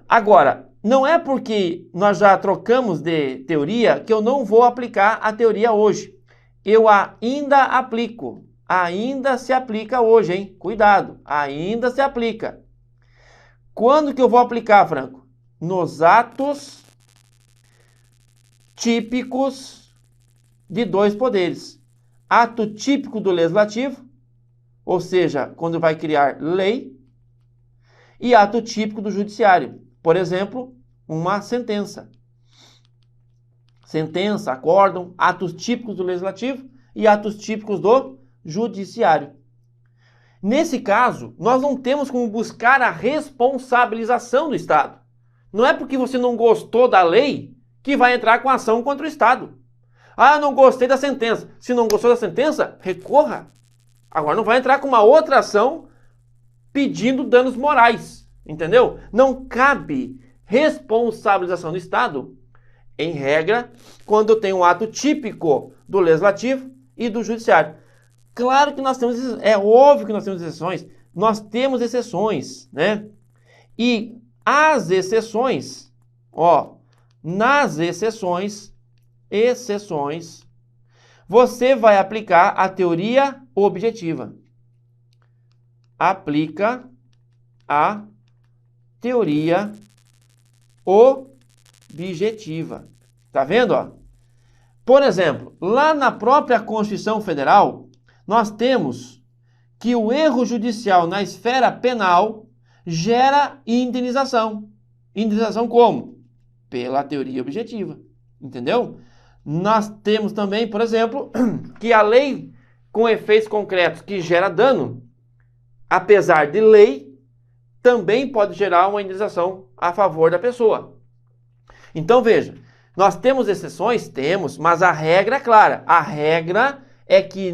[SPEAKER 1] Agora, não é porque nós já trocamos de teoria que eu não vou aplicar a teoria hoje. Eu ainda aplico. Ainda se aplica hoje, hein? Cuidado, ainda se aplica. Quando que eu vou aplicar, Franco? Nos atos típicos de 2 poderes. Ato típico do legislativo, ou seja, quando vai criar lei, e ato típico do judiciário. Por exemplo, uma sentença. Sentença, acórdão, atos típicos do legislativo e atos típicos do judiciário. Nesse caso, nós não temos como buscar a responsabilização do Estado. Não é porque você não gostou da lei que vai entrar com ação contra o Estado. Ah, eu não gostei da sentença. Se não gostou da sentença, recorra. Agora não vai entrar com uma outra ação pedindo danos morais. Entendeu? Não cabe responsabilização do Estado, em regra, quando eu tenho um ato típico do legislativo e do judiciário. Claro que nós temos, é óbvio que nós temos exceções, né? E as exceções, nas exceções, você vai aplicar a teoria objetiva. Aplica a teoria objetiva. Tá vendo, ó? Por exemplo, lá na própria Constituição Federal, nós temos que o erro judicial na esfera penal gera indenização. Indenização como? Pela teoria objetiva. Entendeu? Nós temos também, por exemplo, que a lei com efeitos concretos que gera dano, apesar de lei, também pode gerar uma indenização a favor da pessoa. Então, veja, nós temos exceções? Temos, mas a regra é clara. A regra é que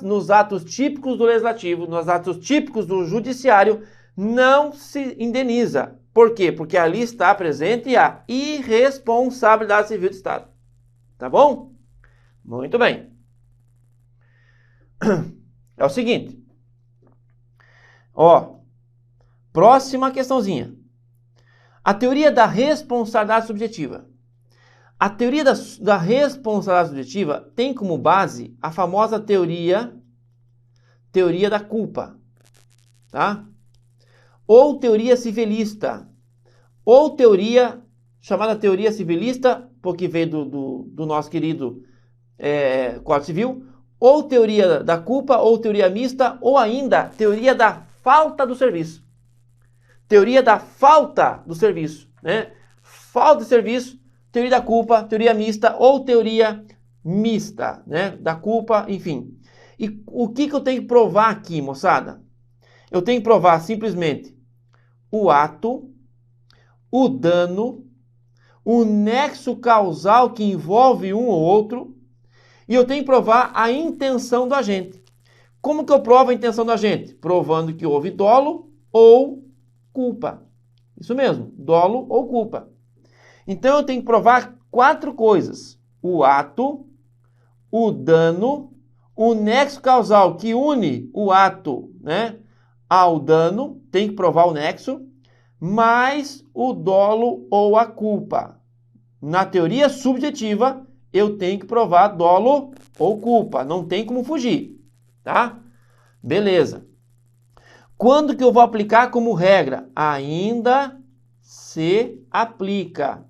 [SPEAKER 1] nos atos típicos do legislativo, nos atos típicos do judiciário, não se indeniza. Por quê? Porque ali está presente a irresponsabilidade civil do Estado. Tá bom? Muito bem. É o seguinte. Próxima questãozinha. A teoria da responsabilidade subjetiva. A teoria da responsabilidade subjetiva tem como base a famosa teoria da culpa, tá? Ou teoria civilista, ou teoria chamada teoria civilista, porque veio do nosso querido Código Civil, ou teoria da culpa, ou teoria mista, ou ainda teoria da falta do serviço. Teoria da falta do serviço, né? falta de serviço, teoria da culpa, teoria mista ou teoria mista, né? Da culpa, enfim. E o que eu tenho que provar aqui, moçada? Eu tenho que provar simplesmente o ato, o dano, o nexo causal que envolve um ou outro, e eu tenho que provar a intenção do agente. Como que eu provo a intenção do agente? Provando que houve dolo ou culpa. Isso mesmo, dolo ou culpa. Então eu tenho que provar 4 coisas: o ato, o dano, o nexo causal que une o ato, né, ao dano, tem que provar o nexo, mais o dolo ou a culpa. Na teoria subjetiva, eu tenho que provar dolo ou culpa, não tem como fugir, tá? Beleza. Quando que eu vou aplicar como regra? Ainda se aplica.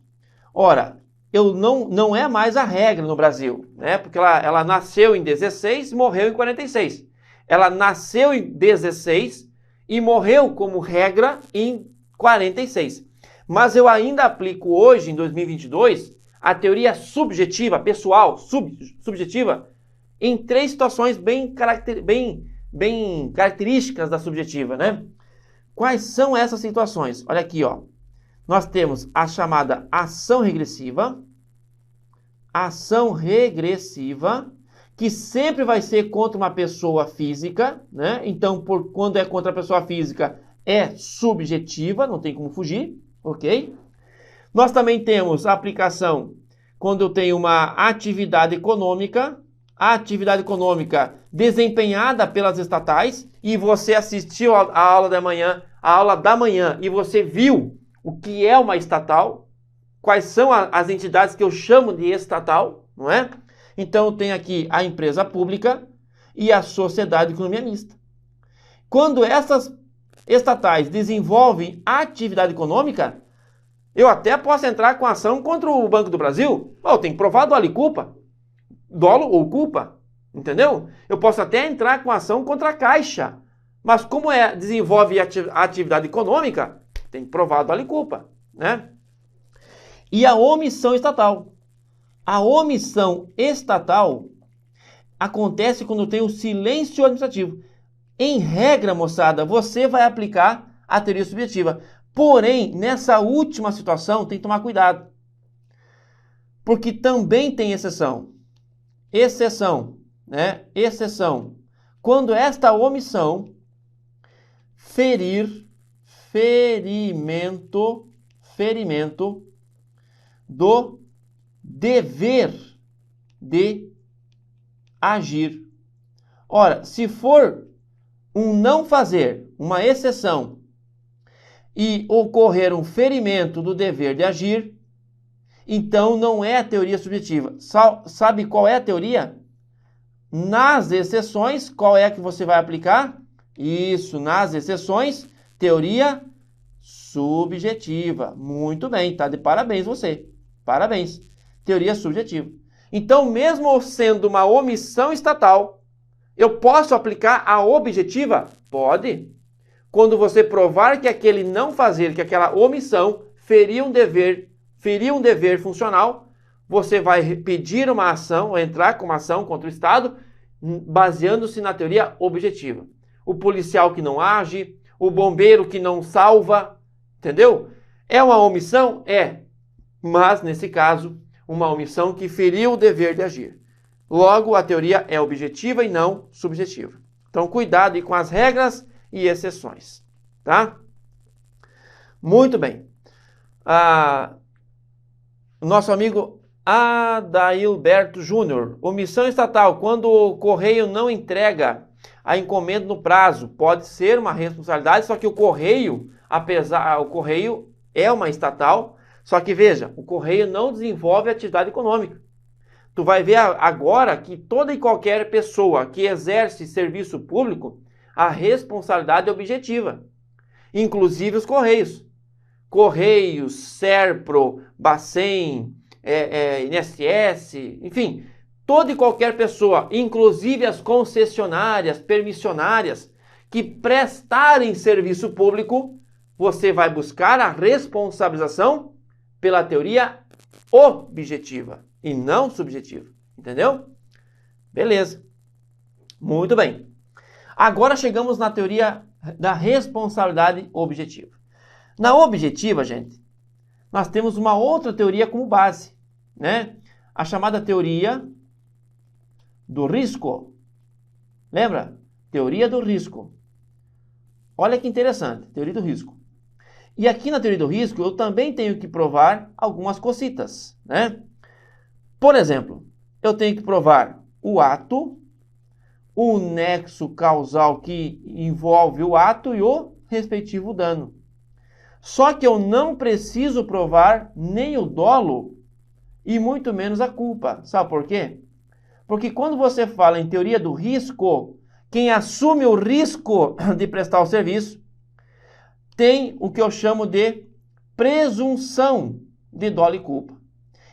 [SPEAKER 1] Ora, não é mais a regra no Brasil, né? Porque ela nasceu em 16 e morreu em 46. Ela nasceu em 16 e morreu como regra em 46. Mas eu ainda aplico hoje, em 2022, a teoria subjetiva, pessoal, subjetiva, em 3 situações bem características da subjetiva, né? Quais são essas situações? Olha aqui, ó. Nós temos a chamada ação regressiva, que sempre vai ser contra uma pessoa física, né? Então, quando é contra a pessoa física, é subjetiva, não tem como fugir, ok? Nós também temos a aplicação quando eu tenho uma atividade econômica, a atividade econômica desempenhada pelas estatais, e você assistiu a aula da manhã, e você viu o que é uma estatal, quais são as entidades que eu chamo de estatal, não é? Então tem aqui a empresa pública e a sociedade de economia mista. Quando essas estatais desenvolvem atividade econômica, eu até posso entrar com ação contra o Banco do Brasil. Eu tenho que provar dolo e culpa. Dolo ou culpa, entendeu? Eu posso até entrar com ação contra a Caixa. Mas como desenvolve a atividade econômica, tem que provar dolo e culpa, né? E a omissão estatal. A omissão estatal acontece quando tem o silêncio administrativo. Em regra, moçada, você vai aplicar a teoria subjetiva. Porém, nessa última situação, tem que tomar cuidado. Porque também tem exceção. Exceção, né? Exceção. Quando esta omissão ferimento do dever de agir. Ora, se for um não fazer, uma exceção, e ocorrer um ferimento do dever de agir, então não é a teoria subjetiva. Sabe qual é a teoria? Nas exceções, qual é a que você vai aplicar? Isso, nas exceções, teoria subjetiva. Muito bem, tá de parabéns você. Parabéns. Teoria subjetiva. Então, mesmo sendo uma omissão estatal, eu posso aplicar a objetiva? Pode. Quando você provar que aquele não fazer, que aquela omissão feria um dever funcional, você vai pedir uma ação, ou entrar com uma ação contra o Estado, baseando-se na teoria objetiva. O policial que não age, o bombeiro que não salva, entendeu? É uma omissão? É. Mas, nesse caso, uma omissão que feriu o dever de agir. Logo, a teoria é objetiva e não subjetiva. Então, cuidado aí com as regras e exceções, tá? Muito bem. Nosso amigo Adailberto Júnior. Omissão estatal. Quando o correio não entrega a encomenda no prazo, pode ser uma responsabilidade, só que o correio é uma estatal, só que veja, o correio não desenvolve atividade econômica. Tu vai ver agora que toda e qualquer pessoa que exerce serviço público, a responsabilidade é objetiva, inclusive os Correios. Correios, Serpro, Bacen, INSS, enfim, toda e qualquer pessoa, inclusive as concessionárias, permissionárias, que prestarem serviço público, você vai buscar a responsabilização pela teoria objetiva e não subjetiva. Entendeu? Beleza. Muito bem. Agora chegamos na teoria da responsabilidade objetiva. Na objetiva, gente, nós temos uma outra teoria como base, né? A chamada teoria do risco. Lembra? Teoria do risco. Olha que interessante, teoria do risco. E aqui na teoria do risco eu também tenho que provar algumas cositas, né? Por exemplo, eu tenho que provar o ato, o nexo causal que envolve o ato e o respectivo dano. Só que eu não preciso provar nem o dolo e muito menos a culpa. Sabe por quê? Porque quando você fala em teoria do risco, quem assume o risco de prestar o serviço tem o que eu chamo de presunção de dolo e culpa.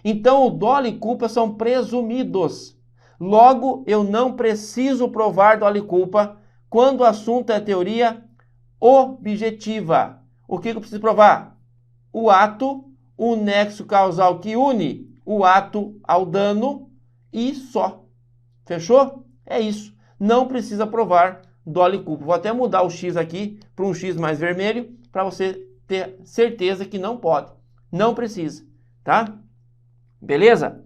[SPEAKER 1] Então, o dolo e culpa são presumidos. Logo, eu não preciso provar dolo e culpa quando o assunto é teoria objetiva. O que eu preciso provar? O ato, o nexo causal que une o ato ao dano e só. Fechou? É isso. Não precisa provar dolo e culpa. Vou até mudar o X aqui para um X mais vermelho para você ter certeza que não pode. Não precisa, tá? Beleza?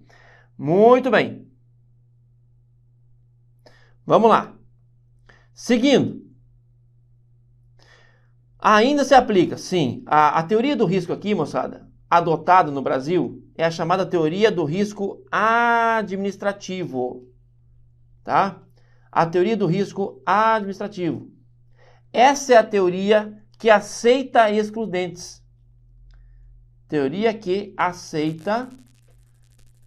[SPEAKER 1] Muito bem. Vamos lá. Seguindo. Ainda se aplica, sim. A teoria do risco aqui, moçada, adotada no Brasil, é a chamada teoria do risco administrativo. Tá? A teoria do risco administrativo. Essa é a teoria que aceita excludentes. Teoria que aceita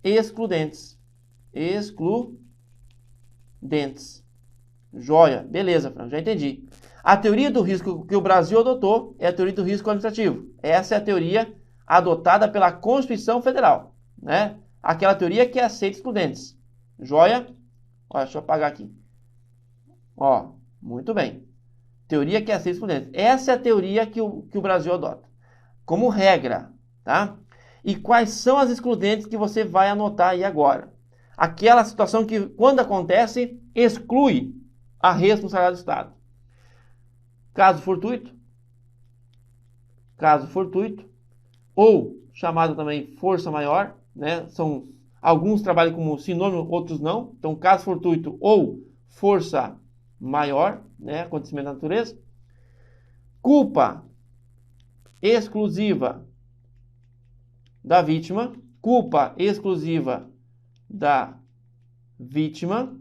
[SPEAKER 1] excludentes. Excludentes. Joia. Beleza, Fran, já entendi. A teoria do risco que o Brasil adotou é a teoria do risco administrativo. Essa é a teoria adotada pela Constituição Federal, né? Aquela teoria que aceita excludentes. Joia? Olha, deixa eu apagar aqui. Ó, muito bem. Teoria que aceita excludentes. Essa é a teoria que o Brasil adota. Como regra, tá? E quais são as excludentes que você vai anotar aí agora? Aquela situação que, quando acontece, exclui a responsabilidade do Estado. Caso fortuito, ou chamado também força maior, né? São, alguns trabalham como sinônimo, outros não. Então, caso fortuito ou força maior, né? Acontecimento da natureza. Culpa exclusiva da vítima. Culpa exclusiva da vítima.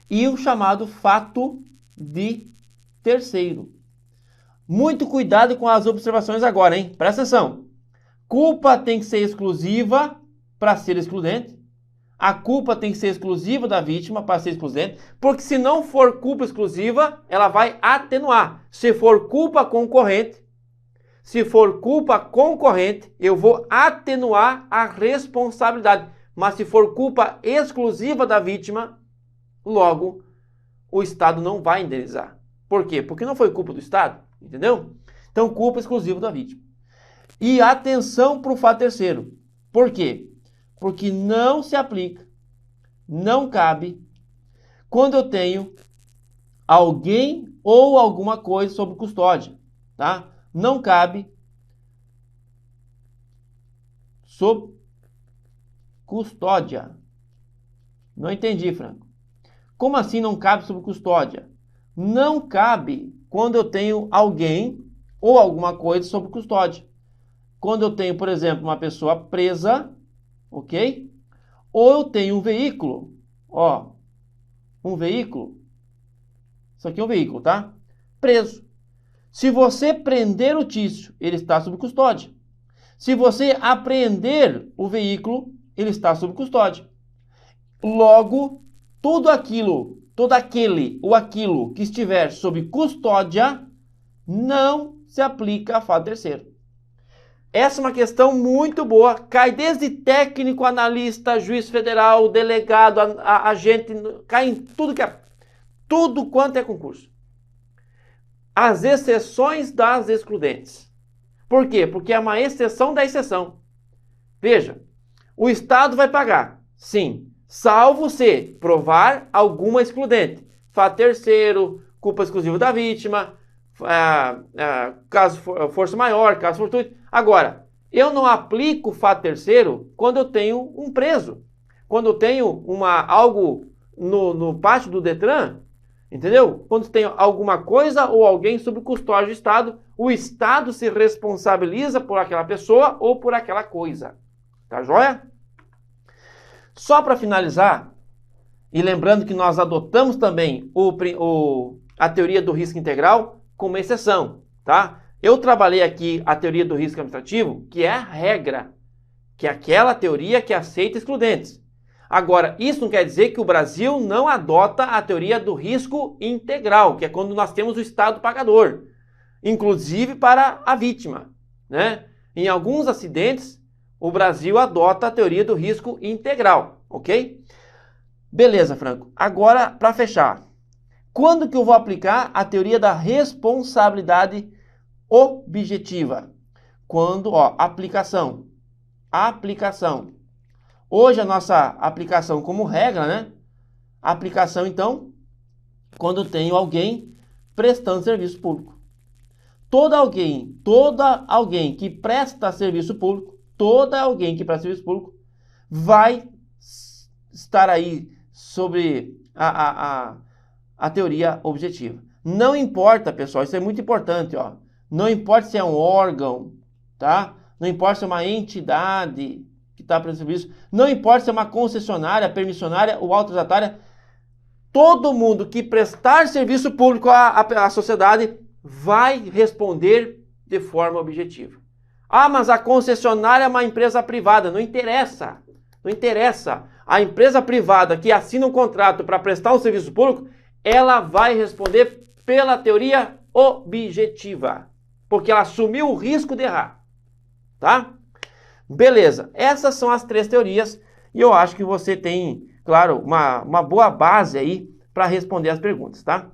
[SPEAKER 1] E o chamado fato de terceiro. Muito cuidado com as observações agora, hein? Presta atenção. Culpa tem que ser exclusiva para ser excludente. A culpa tem que ser exclusiva da vítima para ser excludente. Porque se não for culpa exclusiva, ela vai atenuar. Se for culpa concorrente, eu vou atenuar a responsabilidade. Mas se for culpa exclusiva da vítima, logo o Estado não vai indenizar. Por quê? Porque não foi culpa do Estado, entendeu? Então, culpa exclusiva da vítima. E atenção para o fato terceiro. Por quê? Porque não se aplica, não cabe, quando eu tenho alguém ou alguma coisa sob custódia, tá? Não cabe sob custódia. Não entendi, Franco. Como assim não cabe sob custódia? Não cabe quando eu tenho alguém ou alguma coisa sob custódia. Quando eu tenho, por exemplo, uma pessoa presa, ok? Ou eu tenho um veículo, ó, um veículo, isso aqui é um veículo, tá? Preso. Se você prender o Tício, ele está sob custódia. Se você apreender o veículo, ele está sob custódia. Logo, tudo aquilo, todo aquele ou aquilo que estiver sob custódia não se aplica a fato terceiro. Essa é uma questão muito boa, cai desde técnico, analista, juiz federal, delegado, agente, cai em tudo quanto é concurso. As exceções das excludentes. Por quê? Porque é uma exceção da exceção. Veja, o Estado vai pagar, sim, salvo se provar alguma excludente. Fato terceiro, culpa exclusiva da vítima, caso força maior, caso fortuito. Agora, eu não aplico o fato terceiro quando eu tenho um preso. Quando eu tenho algo no pátio do Detran, entendeu? Quando tem alguma coisa ou alguém sob custódia do Estado, o Estado se responsabiliza por aquela pessoa ou por aquela coisa. Tá joia? Só para finalizar, e lembrando que nós adotamos também a teoria do risco integral como exceção, tá? Eu trabalhei aqui a teoria do risco administrativo, que é a regra, que é aquela teoria que aceita excludentes. Agora, isso não quer dizer que o Brasil não adota a teoria do risco integral, que é quando nós temos o Estado pagador, inclusive para a vítima, né? Em alguns acidentes, o Brasil adota a teoria do risco integral, ok? Beleza, Franco. Agora, para fechar, quando que eu vou aplicar a teoria da responsabilidade objetiva? Quando, aplicação. Hoje a nossa aplicação como regra, né? Aplicação, então, quando tenho alguém prestando serviço público. Todo alguém que presta serviço público, vai estar aí sobre a teoria objetiva. Não importa, pessoal, isso é muito importante, ó. Não importa se é um órgão, tá? Não importa se é uma entidade que está prestando serviço, não importa se é uma concessionária, permissionária ou autorizatária, todo mundo que prestar serviço público à sociedade vai responder de forma objetiva. Ah, mas a concessionária é uma empresa privada. Não interessa. Não interessa. A empresa privada que assina um contrato para prestar um serviço público, ela vai responder pela teoria objetiva. Porque ela assumiu o risco de errar. Tá? Beleza. Essas são as 3 teorias. E eu acho que você tem, claro, uma boa base aí para responder as perguntas, tá?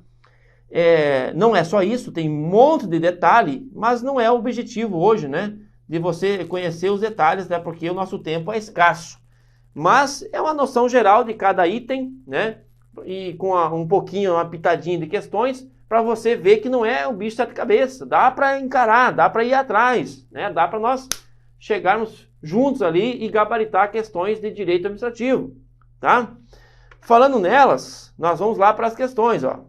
[SPEAKER 1] Não é só isso, tem um monte de detalhe, mas não é o objetivo hoje, né? De você conhecer os detalhes, né? Porque o nosso tempo é escasso. Mas é uma noção geral de cada item, né? E com um pouquinho, uma pitadinha de questões, para você ver que não é um bicho de sete cabeças. Dá para encarar, dá para ir atrás, né? Dá para nós chegarmos juntos ali e gabaritar questões de direito administrativo, tá? Falando nelas, nós vamos lá para as questões, ó.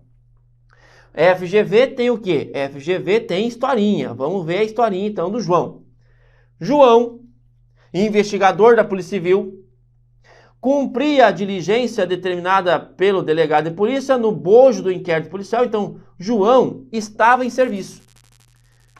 [SPEAKER 1] FGV tem o quê? FGV tem historinha. Vamos ver a historinha, então, do João. João, investigador da Polícia Civil, cumpria a diligência determinada pelo delegado de polícia no bojo do inquérito policial. Então, João estava em serviço.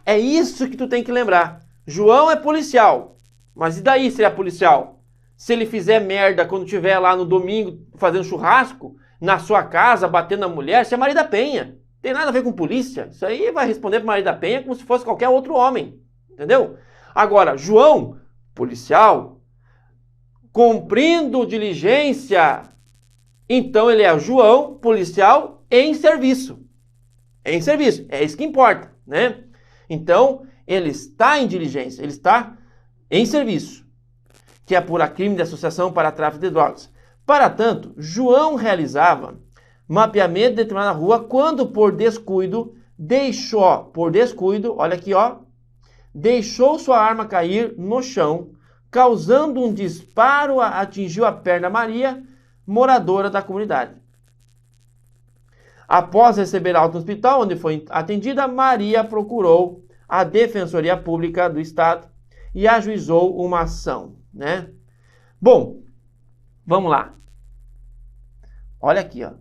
[SPEAKER 1] É isso que tu tem que lembrar. João é policial. Mas e daí se ele é policial? Se ele fizer merda quando estiver lá no domingo fazendo churrasco, na sua casa, batendo na mulher, isso é Maria da Penha. Tem nada a ver com polícia. Isso aí vai responder para Maria da Penha como se fosse qualquer outro homem. Entendeu? Agora, João, policial, cumprindo diligência, então ele é João, policial, em serviço. Em serviço. É isso que importa, né? Então, ele está em diligência, ele está em serviço, que é por crime de associação para tráfico de drogas. Para tanto, João realizava mapeamento de determinada rua quando por descuido, olha aqui, ó, deixou sua arma cair no chão, causando um disparo, atingiu a perna Maria, moradora da comunidade. Após receber alta no hospital, onde foi atendida, Maria procurou a Defensoria Pública do Estado e ajuizou uma ação, né? Bom, vamos lá. Olha aqui, ó.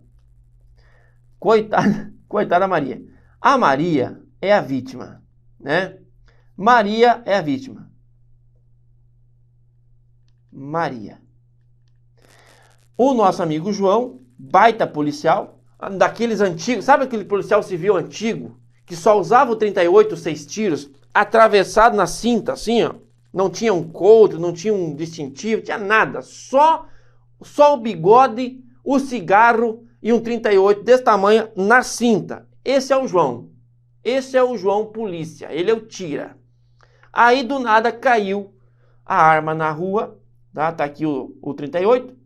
[SPEAKER 1] Coitada Maria. A Maria é a vítima, né? Maria é a vítima. Maria. O nosso amigo João, baita policial, daqueles antigos, sabe aquele policial civil antigo que só usava o 38, 6 tiros, atravessado na cinta, assim, ó. Não tinha um coldre, não tinha um distintivo, não tinha nada. Só o bigode, o cigarro e um 38 desse tamanho na cinta. Esse é o João. Esse é o João polícia. Ele é o tira. Aí do nada caiu a arma na rua, tá aqui o 38,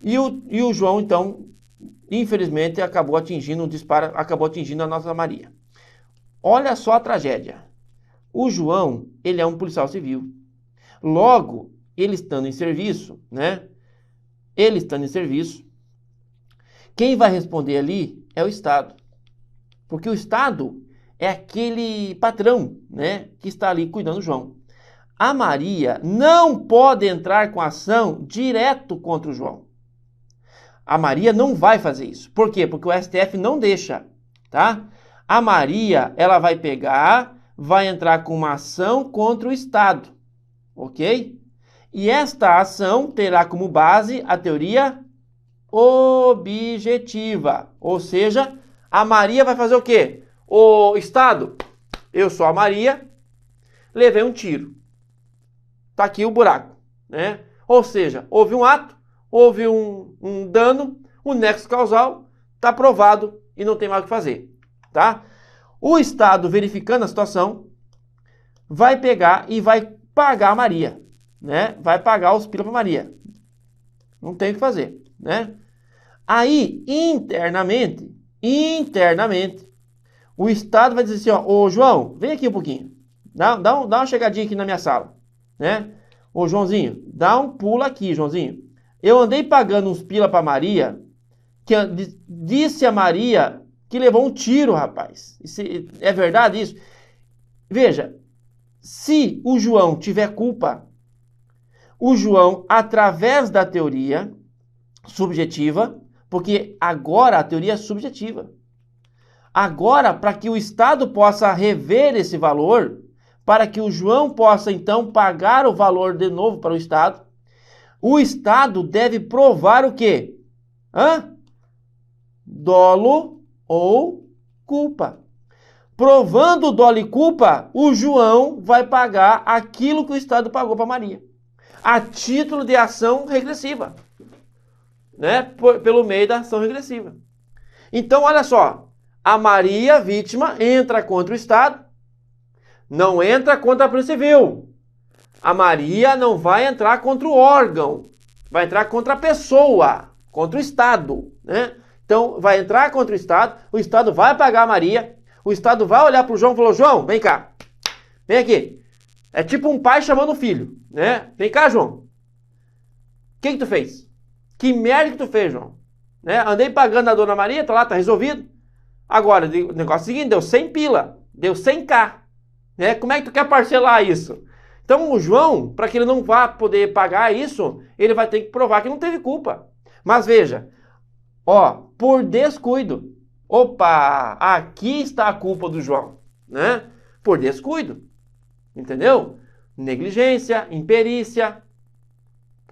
[SPEAKER 1] e o João então, infelizmente, acabou atingindo a nossa Maria. Olha só a tragédia. O João, ele é um policial civil. Logo, ele estando em serviço, né? Ele estando em serviço, quem vai responder ali é o Estado. Porque o Estado é aquele patrão, né, que está ali cuidando do João. A Maria não pode entrar com ação direto contra o João. A Maria não vai fazer isso. Por quê? Porque o STF não deixa, tá? A Maria, ela vai pegar, vai entrar com uma ação contra o Estado, ok? E esta ação terá como base a teoria objetiva. Ou seja, a Maria vai fazer o quê? O Estado, eu sou a Maria, levei um tiro. Tá aqui o buraco, né? Ou seja, houve um ato, houve um dano, o nexo causal está provado e não tem mais o que fazer, tá? O Estado, verificando a situação, vai pegar e vai pagar a Maria, né? Vai pagar os pila para Maria. Não tem o que fazer, né? Aí, internamente, o Estado vai dizer assim, ó, ô João, vem aqui um pouquinho, dá uma chegadinha aqui na minha sala, né? Ô Joãozinho, dá um pulo aqui, Joãozinho. Eu andei pagando uns pila para Maria, que disse a Maria que levou um tiro, rapaz. É verdade isso? Veja, se o João tiver culpa, o João, através da teoria subjetiva, porque agora a teoria é subjetiva. Agora, para que o Estado possa rever esse valor, para que o João possa, então, pagar o valor de novo para o Estado deve provar o quê? Dolo ou culpa. Provando dolo e culpa, o João vai pagar aquilo que o Estado pagou para Maria, a título de ação regressiva, né? Pelo meio da ação regressiva. Então, olha só, a Maria, vítima, entra contra o Estado, não entra contra a Polícia Civil. A Maria não vai entrar contra o órgão, vai entrar contra a pessoa, contra o Estado, né? Então, vai entrar contra o Estado vai pagar a Maria, o Estado vai olhar para o João e falou, João, vem cá, vem aqui. É tipo um pai chamando o filho, né? Vem cá, João. O que tu fez? Que merda que tu fez, João? Né? Andei pagando a Dona Maria, tá lá, tá resolvido. Agora, o negócio é o seguinte, deu 100 pila, deu 100k. Né? Como é que tu quer parcelar isso? Então o João, para que ele não vá poder pagar isso, ele vai ter que provar que não teve culpa. Mas veja, ó, por descuido. Opa, aqui está a culpa do João, né? Por descuido. Entendeu? Negligência, imperícia,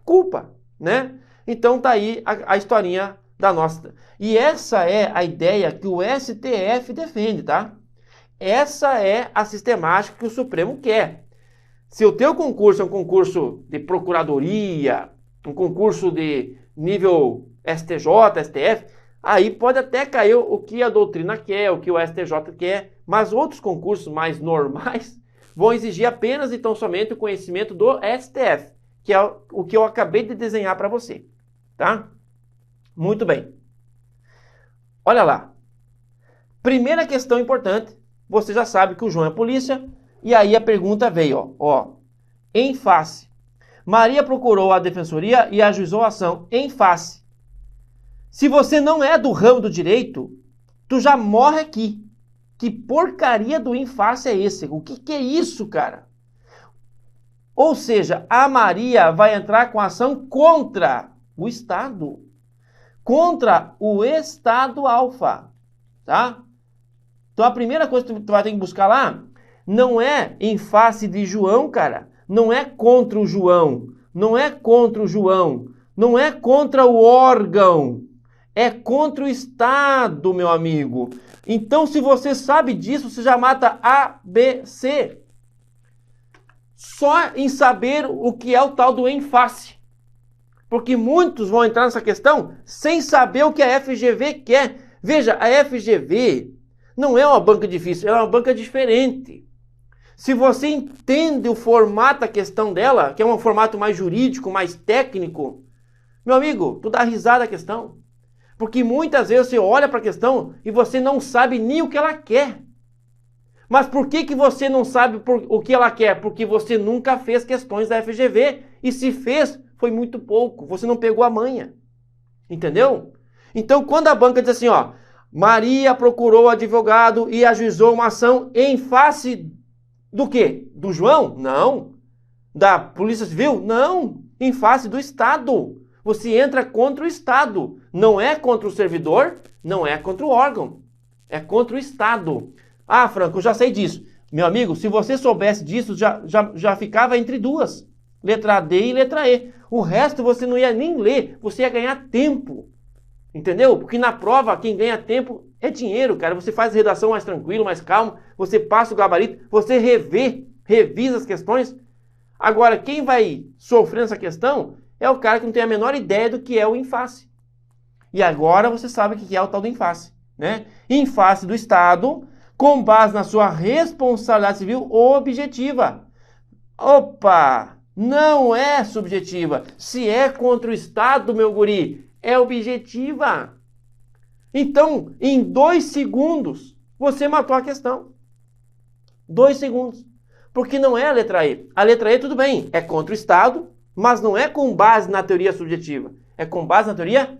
[SPEAKER 1] culpa, né? Então tá aí a historinha da nossa. E essa é a ideia que o STF defende, tá? Essa é a sistemática que o Supremo quer. Se o teu concurso é um concurso de procuradoria, um concurso de nível STJ, STF, aí pode até cair o que a doutrina quer, o que o STJ quer, mas outros concursos mais normais vão exigir apenas e tão somente o conhecimento do STF, que é o que eu acabei de desenhar para você, tá? Muito bem. Olha lá. Primeira questão importante, você já sabe que o João é polícia, e aí a pergunta veio, ó, em face. Maria procurou a defensoria e ajuizou a ação em face. Se você não é do ramo do direito, tu já morre aqui. Que porcaria do em face é esse? O que é isso, cara? Ou seja, a Maria vai entrar com ação contra o Estado. Contra o Estado alfa, tá? Então a primeira coisa que tu vai ter que buscar lá não é em face de João, cara. Não é contra o João. Não é contra o João. Não é contra o órgão. É contra o Estado, meu amigo. Então, se você sabe disso, você já mata A, B, C. Só em saber o que é o tal do em face. Porque muitos vão entrar nessa questão sem saber o que a FGV quer. Veja, a FGV não é uma banca difícil, ela é uma banca diferente. Se você entende o formato da questão dela, que é um formato mais jurídico, mais técnico, meu amigo, tu dá risada da questão. Porque muitas vezes você olha para a questão e você não sabe nem o que ela quer. Mas por que você não sabe o que ela quer? Porque você nunca fez questões da FGV. E se fez, foi muito pouco. Você não pegou a manha. Entendeu? Então, quando a banca diz assim, ó, Maria procurou advogado e ajuizou uma ação em face do quê? Do João? Não. Da Polícia Civil? Não. Em face do Estado. Você entra contra o Estado. Não é contra o servidor, não é contra o órgão. É contra o Estado. Ah, Franco, eu já sei disso. Meu amigo, se você soubesse disso, já ficava entre duas. Letra D e letra E. O resto você não ia nem ler, você ia ganhar tempo. Entendeu? Porque na prova, quem ganha tempo é dinheiro, cara. Você faz a redação mais tranquilo, mais calmo, você passa o gabarito, você revisa as questões. Agora, quem vai sofrer essa questão é o cara que não tem a menor ideia do que é o infáce. E agora você sabe o que é o tal do infáce, né? Infáce do Estado, com base na sua responsabilidade civil objetiva. Opa! Não é subjetiva. Se é contra o Estado, meu guri, é objetiva. Então, em 2 segundos, você matou a questão. 2 segundos. Porque não é a letra E. A letra E, tudo bem, é contra o Estado, mas não é com base na teoria subjetiva. É com base na teoria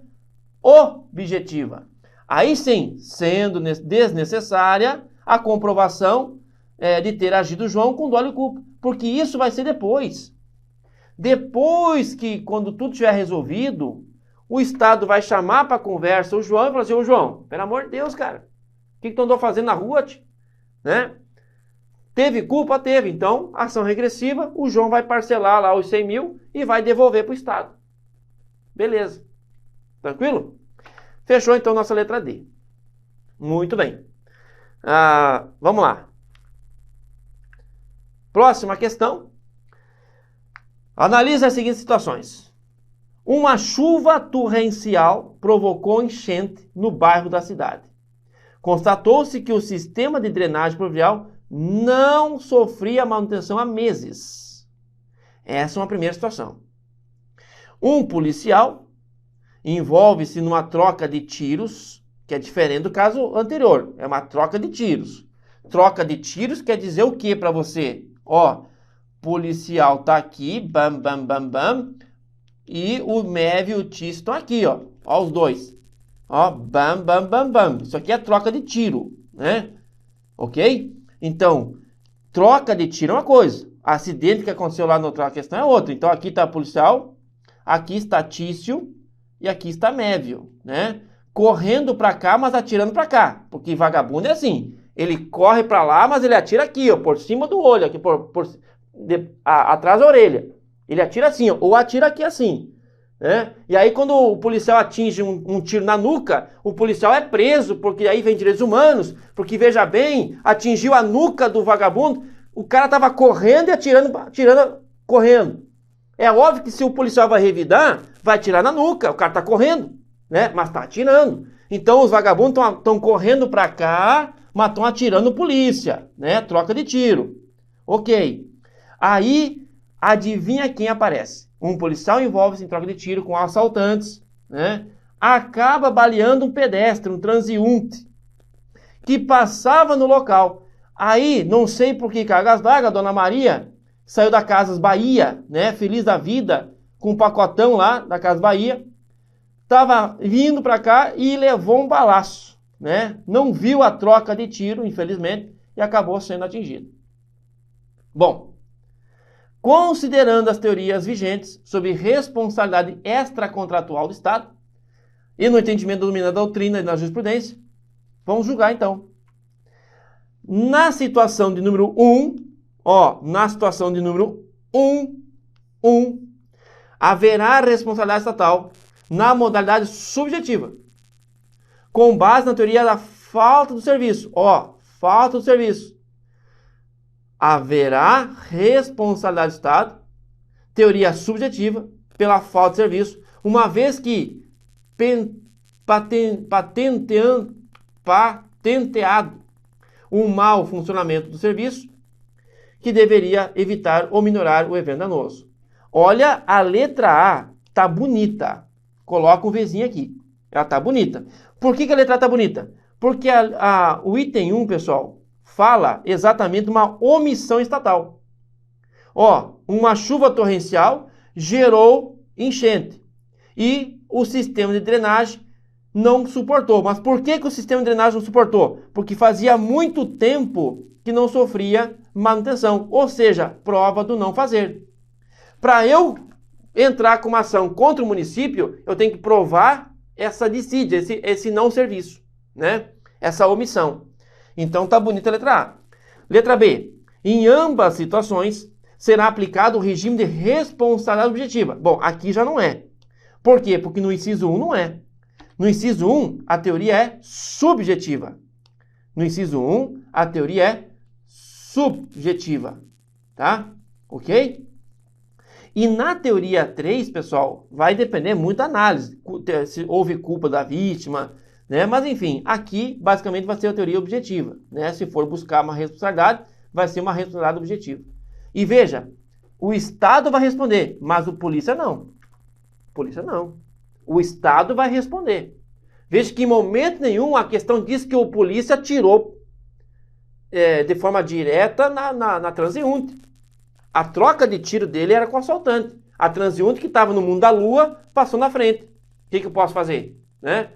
[SPEAKER 1] objetiva. Aí sim, sendo desnecessária a comprovação de ter agido João com dolo e culpa. Porque isso vai ser depois. Depois que, quando tudo estiver resolvido, o Estado vai chamar para conversa o João e falar assim, ô João, pelo amor de Deus, cara, o que tu andou fazendo na rua, né? Teve culpa? Teve. Então, ação regressiva, o João vai parcelar lá os 100 mil e vai devolver para o Estado. Beleza. Tranquilo? Fechou então nossa letra D. Muito bem. Vamos lá. Próxima questão. Analise as seguintes situações. Uma chuva torrencial provocou enchente no bairro da cidade. Constatou-se que o sistema de drenagem pluvial não sofria manutenção há meses. Essa é uma primeira situação. Um policial envolve-se numa troca de tiros, que é diferente do caso anterior. É uma troca de tiros. Troca de tiros quer dizer o que para você? Ó, policial tá aqui, bam, bam, bam, bam, e o MEV e o TIS estão aqui, ó. Ó os dois. Ó, bam, bam, bam, bam. Isso aqui é troca de tiro, né? Ok? Então, troca de tiro é uma coisa. Acidente que aconteceu lá na outra questão é outra. Então, aqui está policial, aqui está Tício e aqui está Mévio, né? Correndo para cá, mas atirando para cá. Porque vagabundo é assim. Ele corre para lá, mas ele atira aqui, ó, por cima do olho, aqui atrás da orelha. Ele atira assim, ó, ou atira aqui assim, né? E aí quando o policial atinge um tiro na nuca, o policial é preso, porque aí vem direitos humanos, porque veja bem, atingiu a nuca do vagabundo, o cara estava correndo e atirando, correndo. É óbvio que se o policial vai revidar, vai atirar na nuca, o cara está correndo, né? Mas está atirando. Então os vagabundos estão correndo para cá, mas estão atirando polícia, né? Troca de tiro. Ok. Aí, adivinha quem aparece? Um policial envolve-se em troca de tiro com assaltantes, né? Acaba baleando um pedestre, um transeunte, que passava no local. Aí, não sei por que cargas d'água, a dona Maria saiu da Casas Bahia, né? Feliz da vida, com um pacotão lá da Casas Bahia. Estava vindo para cá e levou um balaço, né? Não viu a troca de tiro, infelizmente, e acabou sendo atingido. Bom, considerando as teorias vigentes sobre responsabilidade extracontratual do Estado e no entendimento do domínio da doutrina e da jurisprudência, vamos julgar então. Na situação de número 1, na situação de número 1, haverá responsabilidade estatal na modalidade subjetiva, com base na teoria da falta do serviço. Falta do serviço. Haverá responsabilidade do Estado, teoria subjetiva, pela falta de serviço, uma vez que patenteado um mau funcionamento do serviço, que deveria evitar ou minorar o evento danoso. Olha, a letra A tá bonita. Coloca um Vzinho aqui. Ela tá bonita. Por que a letra A tá bonita? Porque o item 1, pessoal, fala exatamente de uma omissão estatal. Ó, uma chuva torrencial gerou enchente. E o sistema de drenagem não suportou. Mas por que o sistema de drenagem não suportou? Porque fazia muito tempo que não sofria manutenção. Ou seja, prova do não fazer. Para eu entrar com uma ação contra o município, eu tenho que provar essa dissídia, esse não serviço, né? Essa omissão. Então tá bonita a letra A. Letra B. Em ambas situações, será aplicado o regime de responsabilidade objetiva. Bom, aqui já não é. Por quê? Porque no inciso 1 não é. No inciso 1, a teoria é subjetiva. No inciso 1, a teoria é subjetiva. Tá? Ok? E na teoria 3, pessoal, vai depender muito da análise. Se houve culpa da vítima, né? Mas enfim, aqui basicamente vai ser a teoria objetiva, né? Se for buscar uma responsabilidade, vai ser uma responsabilidade objetiva. E veja, o Estado vai responder, mas o polícia não. Polícia não. O Estado vai responder. Veja que em momento nenhum a questão diz que o polícia atirou de forma direta na transeunte. A troca de tiro dele era com o assaltante. A transeunte que estava no mundo da lua passou na frente. O que eu posso fazer? Né?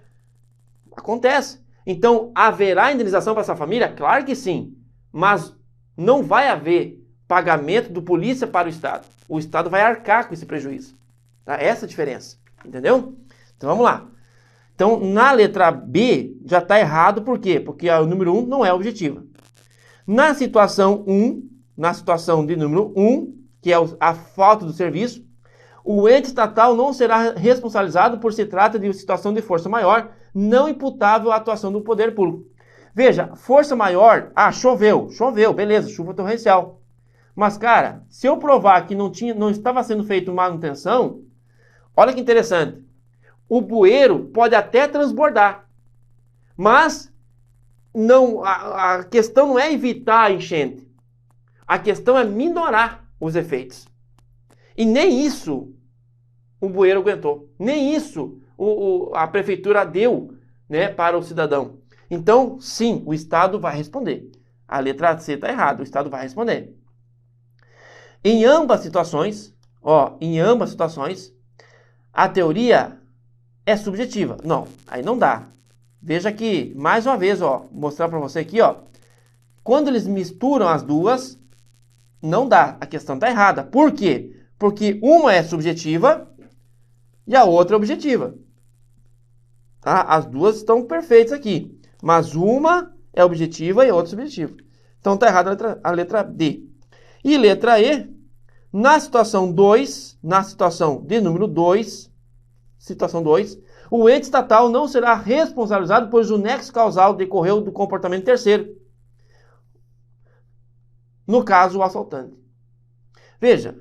[SPEAKER 1] Acontece. Então, haverá indenização para essa família? Claro que sim. Mas não vai haver pagamento do polícia para o Estado. O Estado vai arcar com esse prejuízo. Tá? Essa é a diferença. Entendeu? Então, vamos lá. Então, na letra B, já está errado. Por quê? Porque o número 1 não é objetiva. Na situação 1, na situação de número 1, que é a falta do serviço, o ente estatal não será responsabilizado por se trata de situação de força maior, não imputável à atuação do poder público. Veja, força maior, choveu, beleza, chuva torrencial. Mas, cara, se eu provar que não estava sendo feita manutenção, olha que interessante, o bueiro pode até transbordar, mas a questão não é evitar a enchente. A questão é minorar os efeitos. E nem isso o bueiro aguentou. Nem isso a prefeitura deu, né, para o cidadão. Então, sim, o Estado vai responder. A letra C está errada, o Estado vai responder. Em ambas situações, a teoria é subjetiva. Não, aí não dá. Veja aqui, mais uma vez, mostrar para você aqui, quando eles misturam as duas, não dá, a questão está errada. Por quê? Porque uma é subjetiva e a outra é objetiva. Tá? As duas estão perfeitas aqui, mas uma é objetiva e a outra é subjetiva. Então está errada a letra D. E letra E, na situação 2, na situação de número 2, situação 2, o ente estatal não será responsabilizado, pois o nexo causal decorreu do comportamento terceiro. No caso, o assaltante. Veja,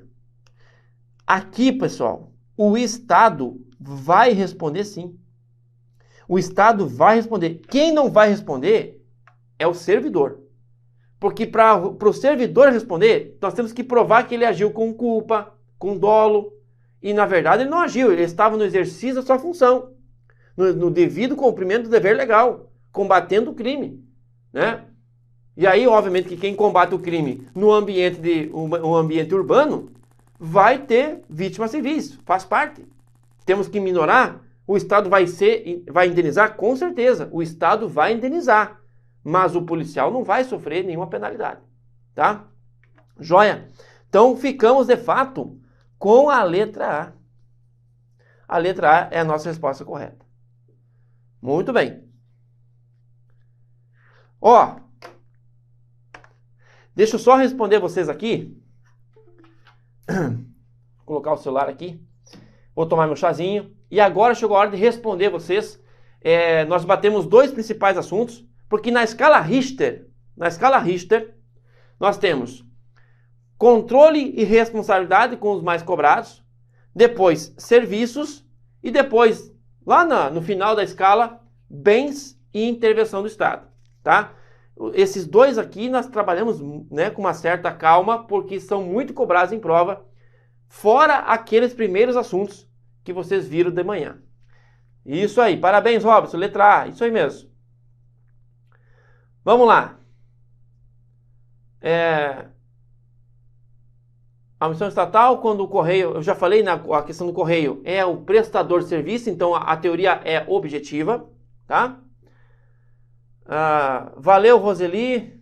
[SPEAKER 1] aqui, pessoal, o Estado vai responder sim. O Estado vai responder. Quem não vai responder é o servidor. Porque para o servidor responder, nós temos que provar que ele agiu com culpa, com dolo. E, na verdade, ele não agiu. Ele estava no exercício da sua função. No devido cumprimento do dever legal. Combatendo o crime. Né? E aí, obviamente, que quem combate o crime no ambiente urbano vai ter vítimas civis, faz parte. Temos que minorar, o Estado vai indenizar? Com certeza, o Estado vai indenizar, mas o policial não vai sofrer nenhuma penalidade, tá? Joia? Então, ficamos, de fato, com a letra A. A letra A é a nossa resposta correta. Muito bem. Deixa eu só responder vocês aqui. Vou colocar o celular aqui. Vou tomar meu chazinho. E agora chegou a hora de responder vocês. Nós batemos 2 principais assuntos. Porque na escala Richter, nós temos controle e responsabilidade com os mais cobrados. Depois, serviços. E depois, lá no final da escala, bens e intervenção do Estado. Tá? Esses dois aqui nós trabalhamos, né, com uma certa calma, porque são muito cobrados em prova, fora aqueles primeiros assuntos que vocês viram de manhã. Isso aí, parabéns, Robson, letra A, isso aí mesmo. Vamos lá. A missão estatal, quando o correio, eu já falei a questão do correio, é o prestador de serviço, então a teoria é objetiva, tá? Valeu, Roseli.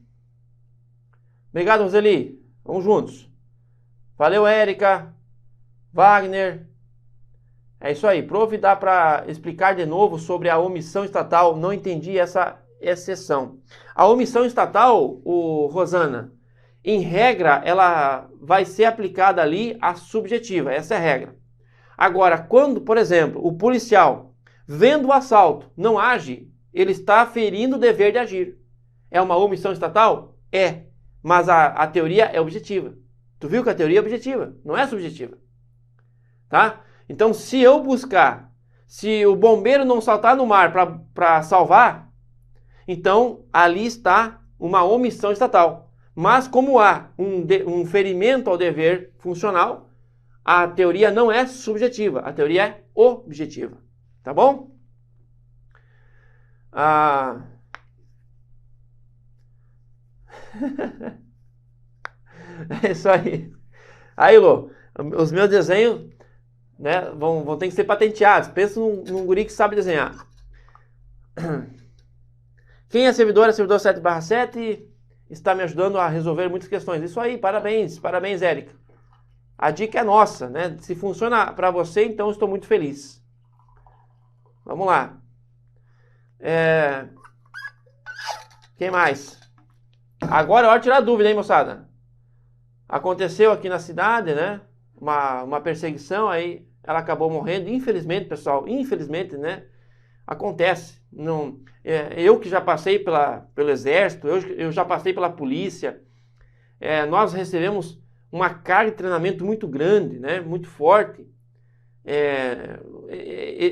[SPEAKER 1] Obrigado, Roseli. Vamos juntos. Valeu, Érica. Wagner. É isso aí. Prof, dá para explicar de novo sobre a omissão estatal? Não entendi essa exceção. A omissão estatal, Rosana, em regra, ela vai ser aplicada ali a subjetiva. Essa é a regra. Agora, quando, por exemplo, o policial, vendo o assalto, não age, ele está ferindo o dever de agir. É uma omissão estatal? É. Mas a teoria é objetiva. Tu viu que a teoria é objetiva, não é subjetiva. Tá? Então, se o bombeiro não saltar no mar para salvar, então ali está uma omissão estatal. Mas como há um ferimento ao dever funcional, a teoria não é subjetiva, a teoria é objetiva. Tá bom? É isso aí. Aí, Lô, os meus desenhos, né, vão ter que ser patenteados. Pensa num guri que sabe desenhar. Quem é servidor 7/7, está me ajudando a resolver muitas questões. Isso aí, parabéns, Érica. A dica é nossa, né? Se funciona para você, então estou muito feliz. Vamos lá. Quem mais? Agora é hora de tirar dúvida, hein, moçada? Aconteceu aqui na cidade, né? Uma perseguição, aí ela acabou morrendo. Infelizmente, pessoal, infelizmente, né? Acontece. Não, eu que já passei pelo exército, eu já passei pela polícia, nós recebemos uma carga de treinamento muito grande, né? Muito forte.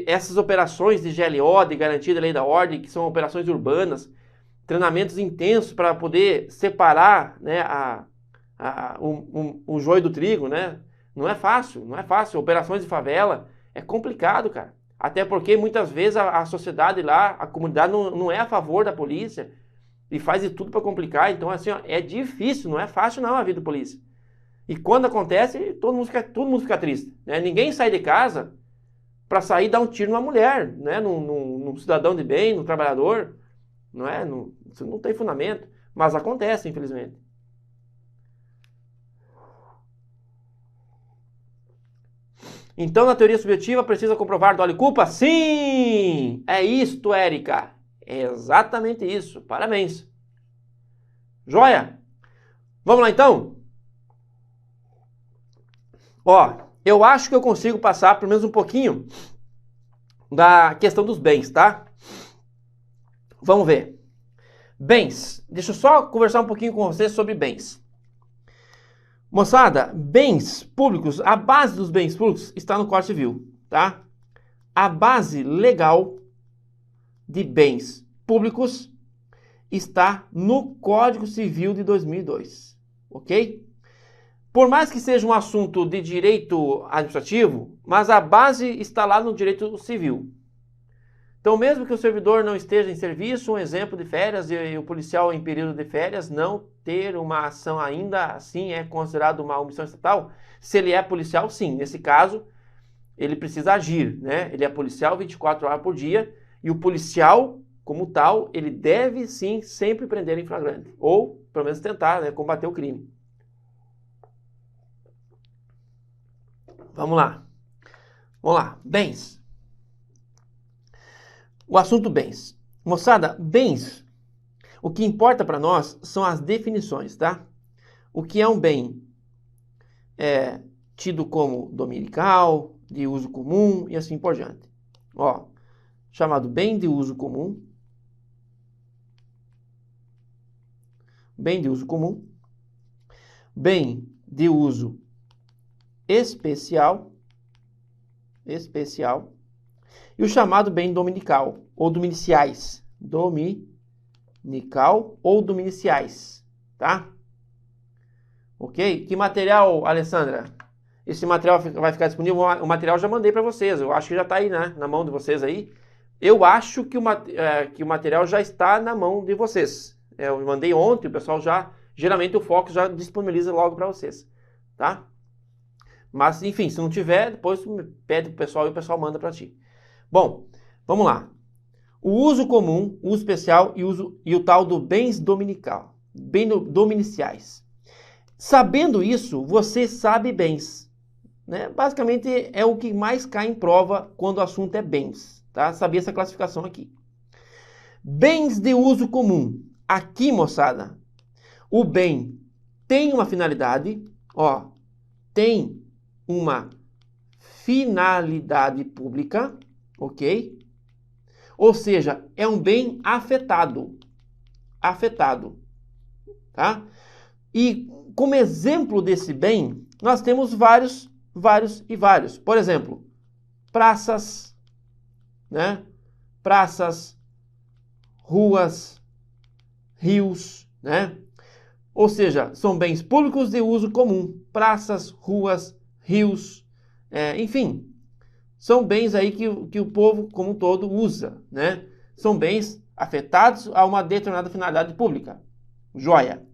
[SPEAKER 1] Essas operações de GLO, de Garantia da Lei da Ordem, que são operações urbanas, treinamentos intensos para poder separar, né, o joio do trigo, né? Não é fácil, não é fácil. Operações de favela é complicado, cara. Até porque muitas vezes a sociedade lá, a comunidade não é a favor da polícia e faz de tudo para complicar. Então, assim, ó, é difícil, não é fácil não a vida da polícia. E quando acontece, todo mundo fica triste, né? Ninguém sai de casa para sair e dar um tiro numa mulher, né? Num cidadão de bem, num trabalhador. Não é? Isso não tem fundamento, mas acontece, infelizmente. Então, na teoria subjetiva, precisa comprovar dolo e culpa? Sim! É isto, Érica. É exatamente isso. Parabéns. Joia? Vamos lá, então? Ó, eu acho que eu consigo passar pelo menos um pouquinho da questão dos bens, tá? Vamos ver. Bens. Deixa eu só conversar um pouquinho com vocês sobre bens. Moçada, bens públicos, a base dos bens públicos está no Código Civil, tá? A base legal de bens públicos está no Código Civil de 2002, ok? Por mais que seja um assunto de direito administrativo, mas a base está lá no direito civil. Então, mesmo que o servidor não esteja em serviço, um exemplo de férias e o policial em período de férias não ter uma ação ainda assim é considerado uma omissão estatal? Se ele é policial, sim. Nesse caso, ele precisa agir, né? Ele é policial 24 horas por dia e o policial, como tal, ele deve sim sempre prender em flagrante ou, pelo menos, tentar, né, combater o crime. Vamos lá. Vamos lá. Bens. O assunto bens. Moçada, bens, o que importa para nós são as definições, tá? O que é um bem é tido como dominical, de uso comum e assim por diante. Ó, chamado bem de uso comum. Bem de uso comum. Bem de uso especial. E o chamado bem dominical, ou dominiciais. Dominiciais. dominical ou dominiciais, tá? Ok? Que material, Alessandra? Esse material vai ficar disponível? O material já mandei para vocês, eu acho que já está aí, né, na mão de vocês aí. Eu acho que o material já está na mão de vocês. Eu mandei ontem, o pessoal já... Geralmente o Fox já disponibiliza logo para vocês, tá? Mas, enfim, se não tiver, depois pede pro pessoal e o pessoal manda para ti. Bom, vamos lá. O uso comum, uso especial e o tal do bens dominical, dominiciais. Sabendo isso, você sabe bens, né? Basicamente é o que mais cai em prova quando o assunto é bens, tá? Saber essa classificação aqui. Bens de uso comum. Aqui, moçada, o bem tem uma finalidade, ó, tem uma finalidade pública, ok? Ou seja, é um bem afetado, tá? E como exemplo desse bem, nós temos vários. Por exemplo, praças, né? Praças, ruas, rios, né? Ou seja, são bens públicos de uso comum. Praças, ruas, rios, enfim, são bens aí que o povo como um todo usa, né? São bens afetados a uma determinada finalidade pública. Joia.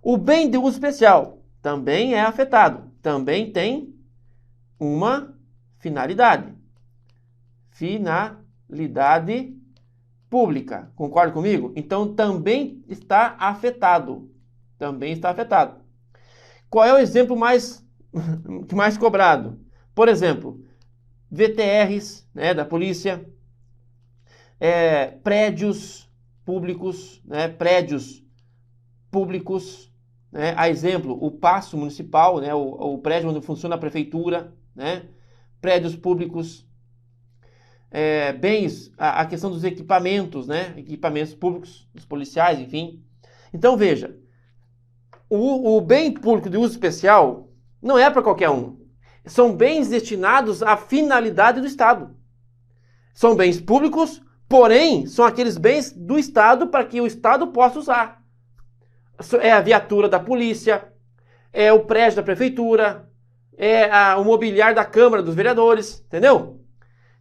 [SPEAKER 1] O bem de uso especial também é afetado. Também tem uma finalidade. Finalidade pública. Concorda comigo? Então também está afetado. Também está afetado. Qual é o exemplo mais cobrado? Por exemplo, VTRs, né, da polícia, prédios públicos, né, né, a exemplo, o Paço Municipal, né, o prédio onde funciona a prefeitura, né, prédios públicos, bens, a questão dos equipamentos, né, equipamentos públicos, dos policiais, enfim. Então veja, o bem público de uso especial não é para qualquer um. São bens destinados à finalidade do Estado. São bens públicos, porém, são aqueles bens do Estado para que o Estado possa usar. É a viatura da polícia, é o prédio da prefeitura, é o mobiliário da Câmara dos Vereadores, entendeu?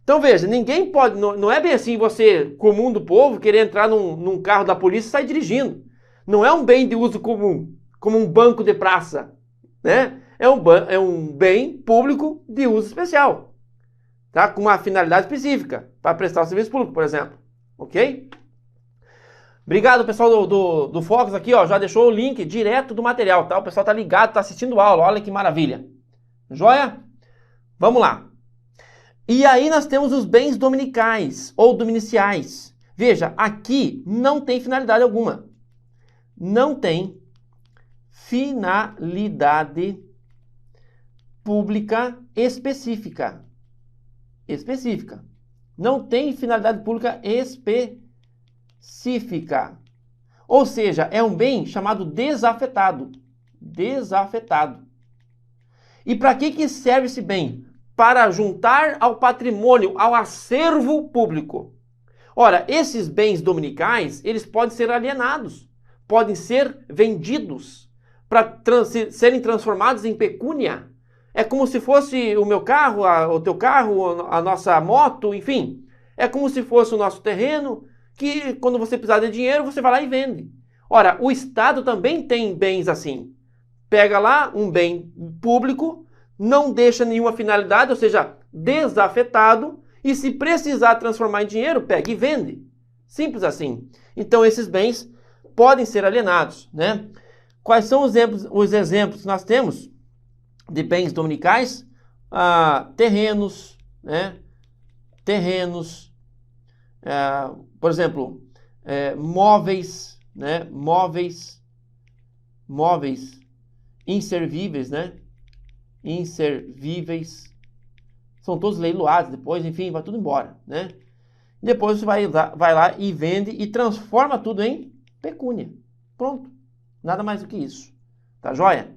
[SPEAKER 1] Então veja, ninguém pode, não é bem assim você, comum do povo, querer entrar num carro da polícia e sair dirigindo. Não é um bem de uso comum, como um banco de praça, né? É um bem público de uso especial, tá? Com uma finalidade específica, para prestar o serviço público, por exemplo, ok? Obrigado, pessoal do Fox aqui, ó, já deixou o link direto do material, tá? O pessoal tá ligado, tá assistindo a aula, olha que maravilha. Joia? Vamos lá. E aí nós temos os bens dominicais ou dominiciais. Veja, aqui não tem finalidade alguma. Não tem finalidade pública específica. Não tem finalidade pública específica. Ou seja, é um bem chamado desafetado. E para que serve esse bem? Para juntar ao patrimônio, ao acervo público. Ora, esses bens dominicais, eles podem ser alienados, podem ser vendidos para serem transformados em pecúnia. É como se fosse o meu carro, o teu carro, a nossa moto, enfim. É como se fosse o nosso terreno, que quando você precisar de dinheiro, você vai lá e vende. Ora, o Estado também tem bens assim. Pega lá um bem público, não deixa nenhuma finalidade, ou seja, desafetado, e se precisar transformar em dinheiro, pega e vende. Simples assim. Então esses bens podem ser alienados, né? Quais são os exemplos que nós temos de bens dominicais? Terrenos, né? Por exemplo, móveis, né? Móveis inservíveis, né? Inservíveis, são todos leiloados depois, enfim, vai tudo embora, né? Depois você vai lá e vende e transforma tudo em pecúnia. Pronto, nada mais do que isso, tá joia?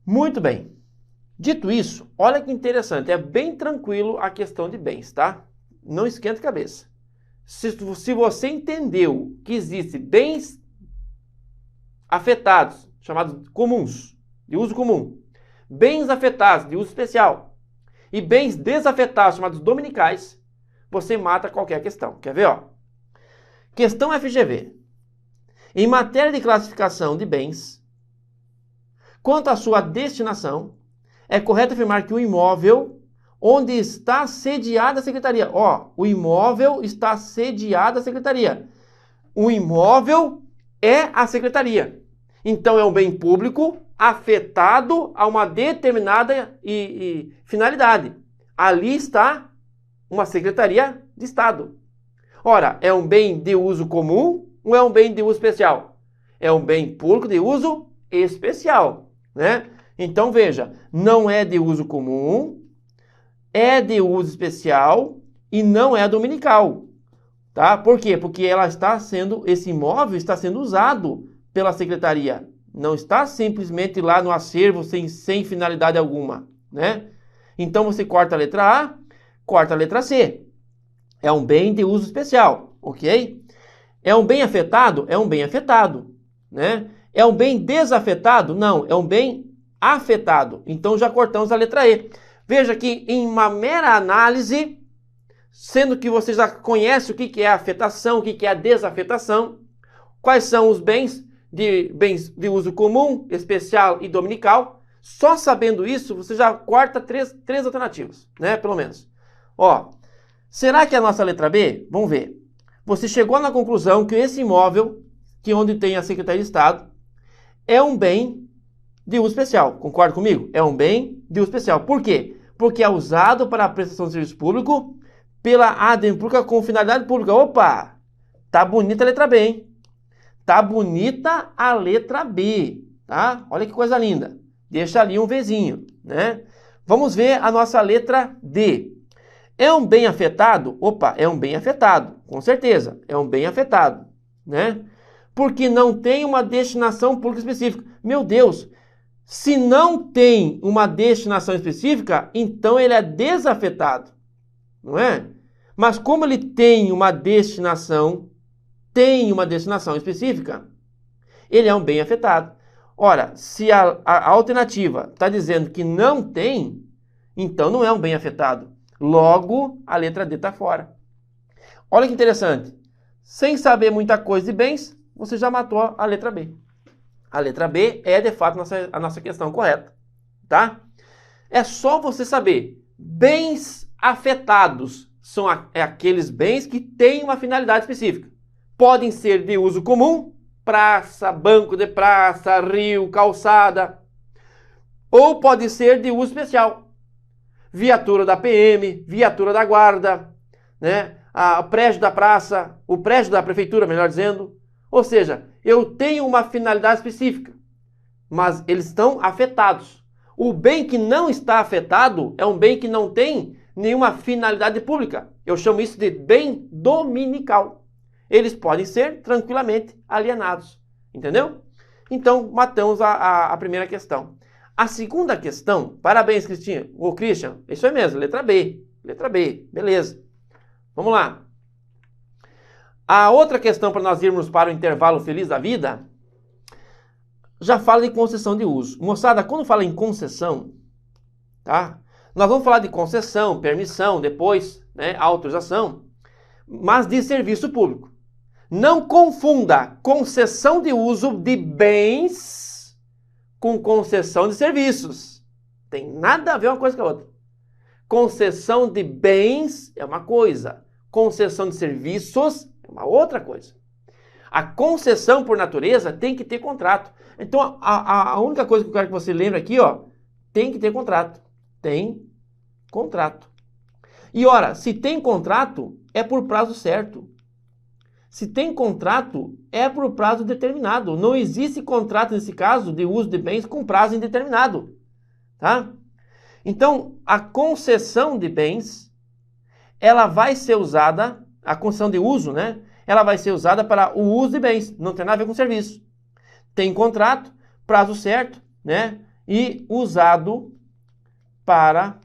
[SPEAKER 1] Muito bem, dito isso, olha que interessante, é bem tranquilo a questão de bens, tá? Não esquenta a cabeça. se você entendeu que existem bens afetados, chamados comuns, de uso comum, bens afetados, de uso especial, e bens desafetados, chamados dominicais, você mata qualquer questão. Quer ver? Ó? Questão FGV. Em matéria de classificação de bens, quanto à sua destinação, é correto afirmar que o imóvel onde está sediada a secretaria. Ó, o imóvel está sediado a secretaria. O imóvel é a secretaria. Então, é um bem público afetado a uma determinada finalidade. Ali está uma secretaria de Estado. Ora, é um bem de uso comum ou é um bem de uso especial? É um bem público de uso especial, né? Então, veja, não é de uso comum, é de uso especial e não é dominical, tá? Por quê? Porque esse imóvel está sendo usado pela secretaria. Não está simplesmente lá no acervo sem finalidade alguma, né? Então, você corta a letra A, corta a letra C. É um bem de uso especial, ok? É um bem afetado? É um bem afetado, né? É um bem desafetado? Não, é um bem afetado. Então, já cortamos a letra E. Veja que em uma mera análise, sendo que você já conhece o que é a afetação, o que é a desafetação, quais são os bens de uso comum, especial e dominical, só sabendo isso, você já corta três alternativas, né? Pelo menos. Ó, será que é a nossa letra B? Vamos ver. Você chegou na conclusão que esse imóvel, que onde tem a Secretaria de Estado, é um bem de uso especial. Concorda comigo? É um bem de uso especial. Por quê? Porque é usado para a prestação de serviço público pela ADM pública com finalidade pública. Opa! Tá bonita a letra B, hein? Tá bonita a letra B, tá? Olha que coisa linda. Deixa ali um Vzinho, né? Vamos ver a nossa letra D. É um bem afetado? Opa, é um bem afetado, com certeza. É um bem afetado, né? Porque não tem uma destinação pública específica. Meu Deus, se não tem uma destinação específica, então ele é desafetado, não é? Mas como ele tem uma destinação específica, ele é um bem afetado. Ora, se a alternativa está dizendo que não tem, então não é um bem afetado. Logo, a letra D está fora. Olha que interessante. Sem saber muita coisa de bens, você já matou a letra B. A letra B é, de fato, a nossa questão correta, tá? É só você saber. Bens afetados são aqueles bens que têm uma finalidade específica. Podem ser de uso comum, praça, banco de praça, rio, calçada. Ou pode ser de uso especial. Viatura da PM, viatura da guarda, né? O prédio da praça, o prédio da prefeitura, melhor dizendo. Ou seja, eu tenho uma finalidade específica, mas eles estão afetados. O bem que não está afetado é um bem que não tem nenhuma finalidade pública. Eu chamo isso de bem dominical. Eles podem ser tranquilamente alienados. Entendeu? Então, matamos a primeira questão. A segunda questão, parabéns, Christian, isso é mesmo, letra B, beleza. Vamos lá. A outra questão para nós irmos para o intervalo feliz da vida, já fala de concessão de uso. Moçada, quando fala em concessão, tá? Nós vamos falar de concessão, permissão, depois, né, autorização, mas de serviço público. Não confunda concessão de uso de bens com concessão de serviços. Tem nada a ver uma coisa com a outra. Concessão de bens é uma coisa. Concessão de serviços é uma outra coisa. A concessão, por natureza, tem que ter contrato. Então, a única coisa que eu quero que você lembre aqui, ó, tem que ter contrato. Tem contrato. E, ora, se tem contrato, é por prazo certo. Se tem contrato, é por prazo determinado. Não existe contrato, nesse caso, de uso de bens com prazo indeterminado. Tá? Então, a concessão de bens, ela vai ser usada, a concessão de uso, né? Ela vai ser usada para o uso de bens. Não tem nada a ver com serviço. Tem contrato, prazo certo, né? E usado para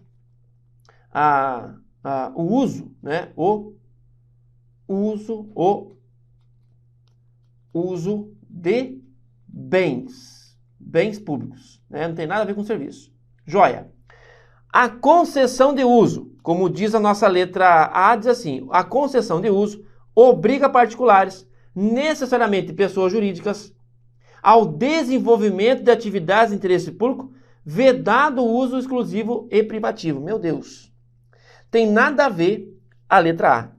[SPEAKER 1] o uso, né? O uso de bens públicos, né? Não tem nada a ver com serviço. Joia. A concessão de uso, como diz a nossa letra A, diz assim: a concessão de uso obriga particulares, necessariamente pessoas jurídicas, ao desenvolvimento de atividades de interesse público, vedado o uso exclusivo e privativo. Meu Deus. Tem nada a ver a letra A.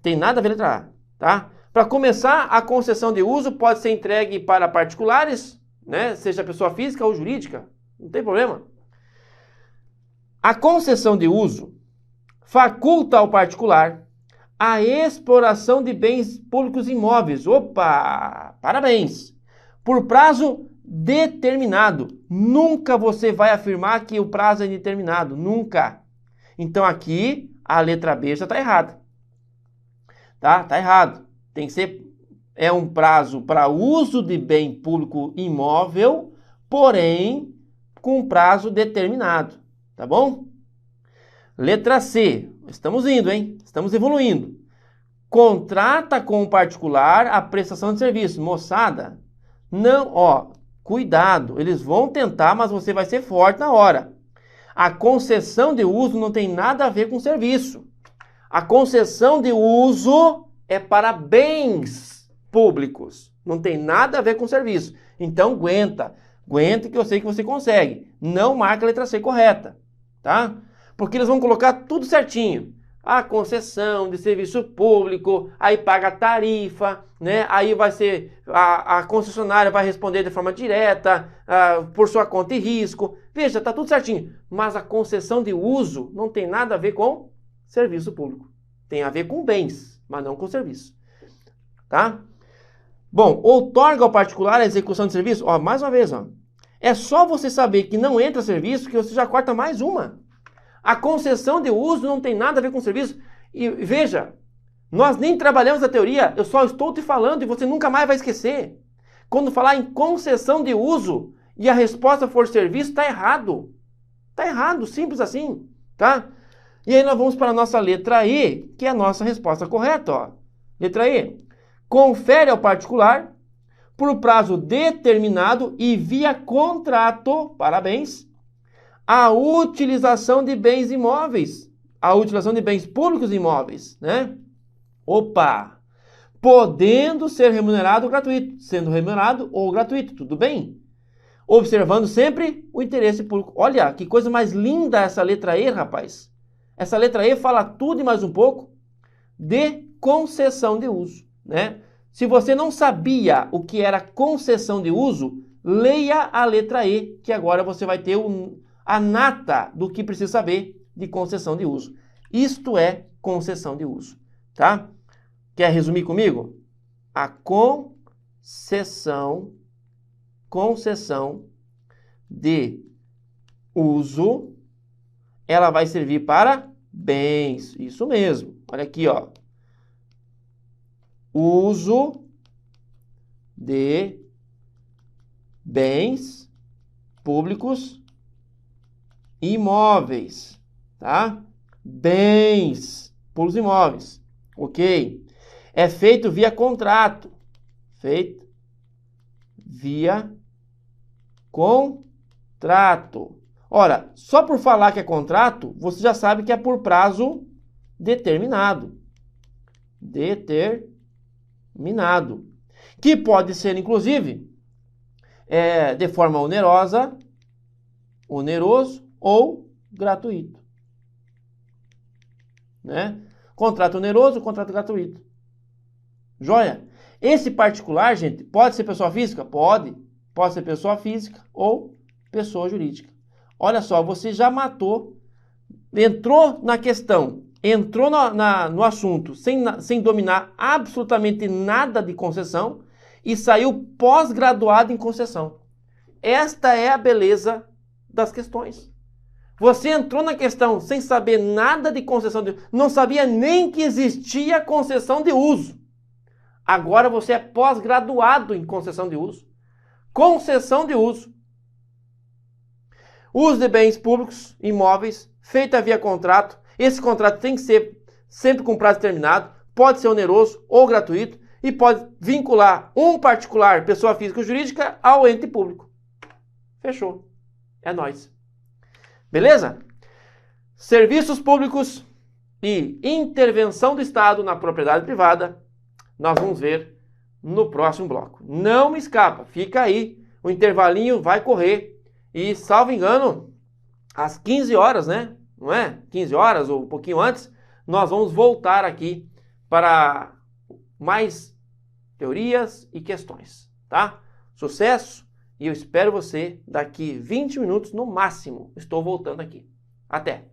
[SPEAKER 1] Tem nada a ver a letra A, tá? Para começar, a concessão de uso pode ser entregue para particulares, né? Seja pessoa física ou jurídica. Não tem problema. A concessão de uso faculta ao particular a exploração de bens públicos imóveis. Opa! Parabéns! Por prazo determinado. Nunca você vai afirmar que o prazo é indeterminado. Nunca. Então aqui a letra B já está errada. Tá errado. Tem que ser um prazo para uso de bem público imóvel, porém com prazo determinado. Tá bom? Letra C. Estamos indo, hein? Estamos evoluindo. Contrata com o particular a prestação de serviço. Moçada, não, cuidado. Eles vão tentar, mas você vai ser forte na hora. A concessão de uso não tem nada a ver com serviço. A concessão de uso é para bens públicos. Não tem nada a ver com serviço. Então, aguenta que eu sei que você consegue. Não marca a letra C correta, tá? Porque eles vão colocar tudo certinho. A concessão de serviço público, aí paga a tarifa, né? Aí vai ser, a concessionária vai responder de forma direta, por sua conta e risco. Veja, tá tudo certinho. Mas a concessão de uso não tem nada a ver com serviço público. Tem a ver com bens, mas não com serviço. Tá? Bom, outorga ao particular a execução de serviço. Mais uma vez, é só você saber que não entra serviço que você já corta mais uma. A concessão de uso não tem nada a ver com serviço. E veja, nós nem trabalhamos a teoria, eu só estou te falando e você nunca mais vai esquecer. Quando falar em concessão de uso e a resposta for serviço, está errado. Está errado, simples assim, tá? E aí nós vamos para a nossa letra E, que é a nossa resposta correta. Letra E. Confere ao particular, por prazo determinado e via contrato, parabéns, a utilização de bens imóveis, a utilização de bens públicos imóveis, né? Opa! Podendo ser remunerado ou gratuito, sendo remunerado ou gratuito, tudo bem? Observando sempre o interesse público. Olha, que coisa mais linda essa letra E, rapaz. Essa letra E fala tudo e mais um pouco de concessão de uso, né? Se você não sabia o que era concessão de uso, leia a letra E, que agora você vai ter a nata do que precisa saber de concessão de uso. Isto é concessão de uso, tá? Quer resumir comigo? A concessão de uso, ela vai servir para bens. Isso mesmo. Olha aqui, Uso de bens públicos imóveis, tá? Bens públicos imóveis, ok? É feito via contrato. Feito via contrato. Ora, só por falar que é contrato, você já sabe que é por prazo determinado. Determinado. Que pode ser, inclusive, de forma oneroso ou gratuito. Né? Contrato oneroso, contrato gratuito. Joia? Esse particular, gente, pode ser pessoa física? Pode. Pode ser pessoa física ou pessoa jurídica. Olha só, você já matou, entrou na questão, entrou no assunto sem dominar absolutamente nada de concessão e saiu pós-graduado em concessão. Esta é a beleza das questões. Você entrou na questão sem saber nada de concessão de uso, não sabia nem que existia concessão de uso. Agora você é pós-graduado em concessão de uso. Concessão de uso. Uso de bens públicos, imóveis, feita via contrato. Esse contrato tem que ser sempre com prazo determinado, pode ser oneroso ou gratuito e pode vincular um particular, pessoa física ou jurídica, ao ente público. Fechou. É nóis. Beleza? Serviços públicos e intervenção do Estado na propriedade privada, nós vamos ver no próximo bloco. Não me escapa, fica aí, o intervalinho vai correr e, salvo engano, às 15 horas, né? Não é? 15 horas ou um pouquinho antes, nós vamos voltar aqui para mais teorias e questões, tá? Sucesso e eu espero você daqui 20 minutos no máximo. Estou voltando aqui. Até!